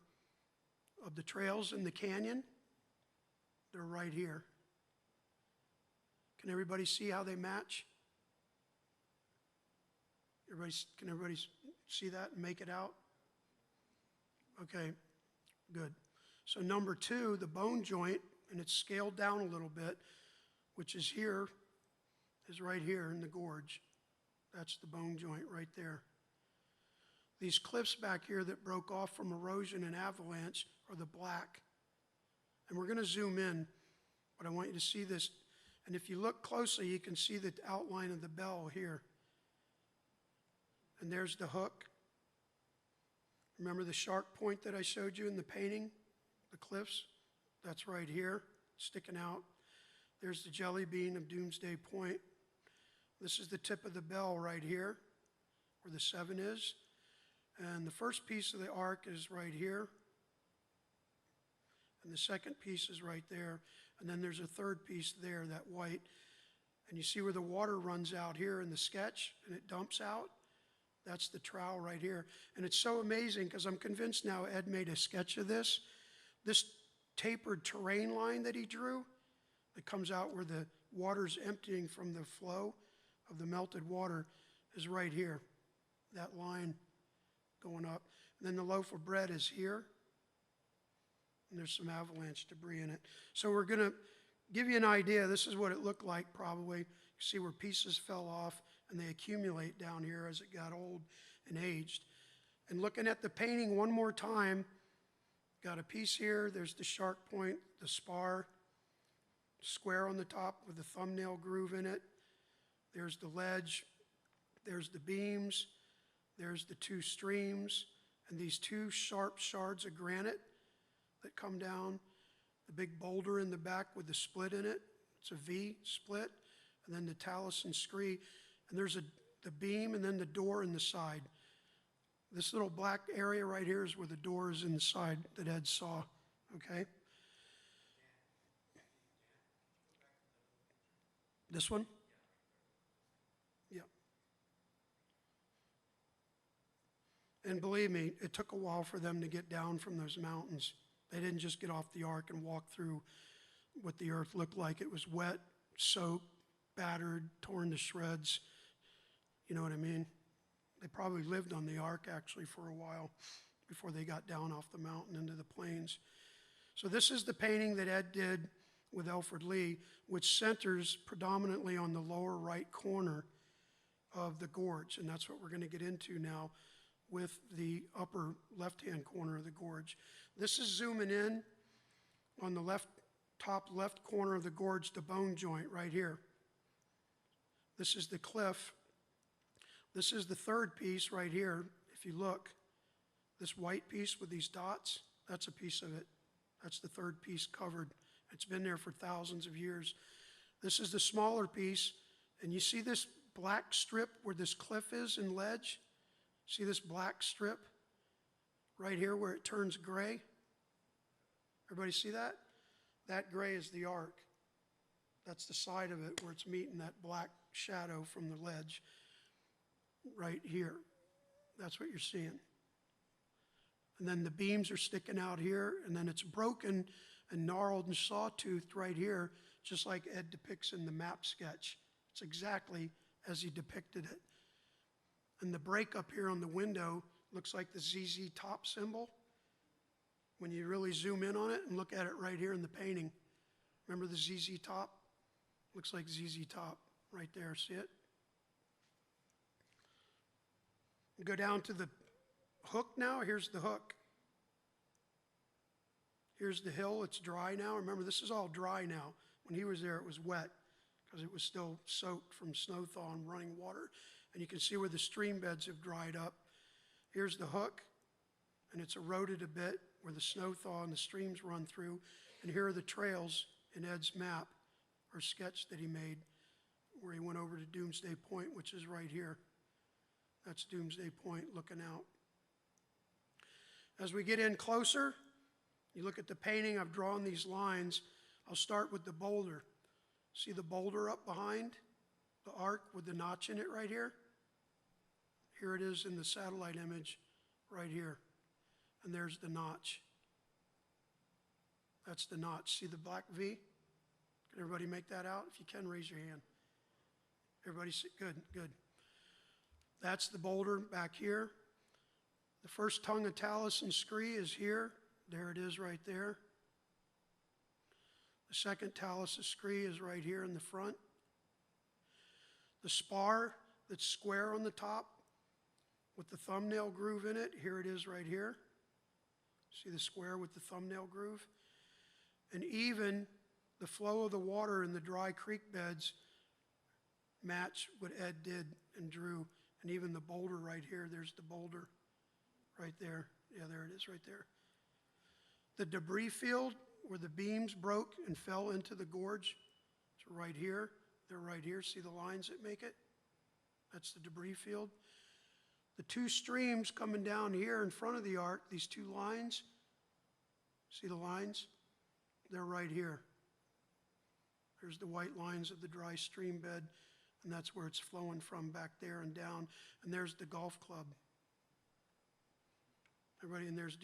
of the trails in the canyon. They're right here. Can everybody see how they match? Can everybody see that and make it out? Okay, good. So number two, the bone joint, and it's scaled down a little bit, which is here, is right here in the gorge. That's the bone joint right there. These cliffs back here that broke off from erosion and avalanche are the black. And we're going to zoom in, but I want you to see this. And if you look closely, you can see the outline of the bell here. And there's the hook. Remember the shark point that I showed you in the painting? The cliffs? That's right here, sticking out. There's the jelly bean of Doomsday Point. This is the tip of the bell right here, where the 7 is. And the first piece of the arc is right here. And the second piece is right there. And then there's a third piece there, that white. And you see where the water runs out here in the sketch, and it dumps out? That's the trowel right here. And it's so amazing because I'm convinced now Ed made a sketch of this. This tapered terrain line that he drew, that comes out where the water's emptying from the flow of the melted water, is right here. That line going up. And then the loaf of bread is here. And there's some avalanche debris in it. So we're going to give you an idea. This is what it looked like probably. You see where pieces fell off and they accumulate down here as it got old and aged. And looking at the painting one more time, got a piece here. There's the shark point, the spar, square on the top with a thumbnail groove in it. There's the ledge. There's the beams. There's the two streams. And these two sharp shards of granite that come down. The big boulder in the back with the split in it. It's a V split. And then the talus and scree. And there's the beam and then the door in the side. This little black area right here is where the door is in the side that Ed saw, okay? This one? Yeah. And believe me, it took a while for them to get down from those mountains. They didn't just get off the ark and walk through what the earth looked like. It was wet, soaked, battered, torn to shreds. You know what I mean? They probably lived on the ark actually for a while before they got down off the mountain into the plains. So this is the painting that Ed did with Alfred Lee, which centers predominantly on the lower right corner of the gorge. And that's what we're going to get into now with the upper left-hand corner of the gorge. This is zooming in on the top left corner of the gorge, the bone joint right here. This is the cliff. This is the third piece right here. If you look, this white piece with these dots, that's a piece of it. That's the third piece covered. It's been there for thousands of years. This is the smaller piece, and you see this black strip where this cliff is in ledge? See this black strip right here where it turns gray? Everybody see that? That gray is the arc. That's the side of it where it's meeting that black shadow from the ledge right here. That's what you're seeing. And then the beams are sticking out here, and then it's broken and gnarled and sawtoothed right here, just like Ed depicts in the map sketch. It's exactly as he depicted it. And the break up here on the window looks like the ZZ Top symbol. When you really zoom in on it and look at it right here in the painting, remember the ZZ Top? Looks like ZZ Top right there, see it? Go down to the hook now. Here's the hook. Here's the hill. It's dry now. Remember, this is all dry now. When he was there, it was wet because it was still soaked from snow thaw and running water. And you can see where the stream beds have dried up. Here's the hook, and it's eroded a bit where the snow thaw and the streams run through. And here are the trails in Ed's map or sketch that he made where he went over to Doomsday Point, which is right here. That's Doomsday Point looking out. As we get in closer, you look at the painting, I've drawn these lines. I'll start with the boulder. See the boulder up behind the arc with the notch in it right here? Here it is in the satellite image right here. And there's the notch. That's the notch. See the black V? Can everybody make that out? If you can, raise your hand. Everybody see? Good, good. That's the boulder back here. The first tongue of talus and scree is here. There it is right there. The second talus of scree is right here in the front. The spar that's square on the top with the thumbnail groove in it, here it is right here. See the square with the thumbnail groove? And even the flow of the water in the dry creek beds match what Ed did and drew. And even the boulder right here, there's the boulder right there. Yeah, there it is right there. The debris field where the beams broke and fell into the gorge, it's right here. They're right here. See the lines that make it? That's the debris field. The two streams coming down here in front of the ark, these two lines, see the lines? They're right here. There's the white lines of the dry stream bed, and that's where it's flowing from back there and down. And there's the golf club. Everybody, and there's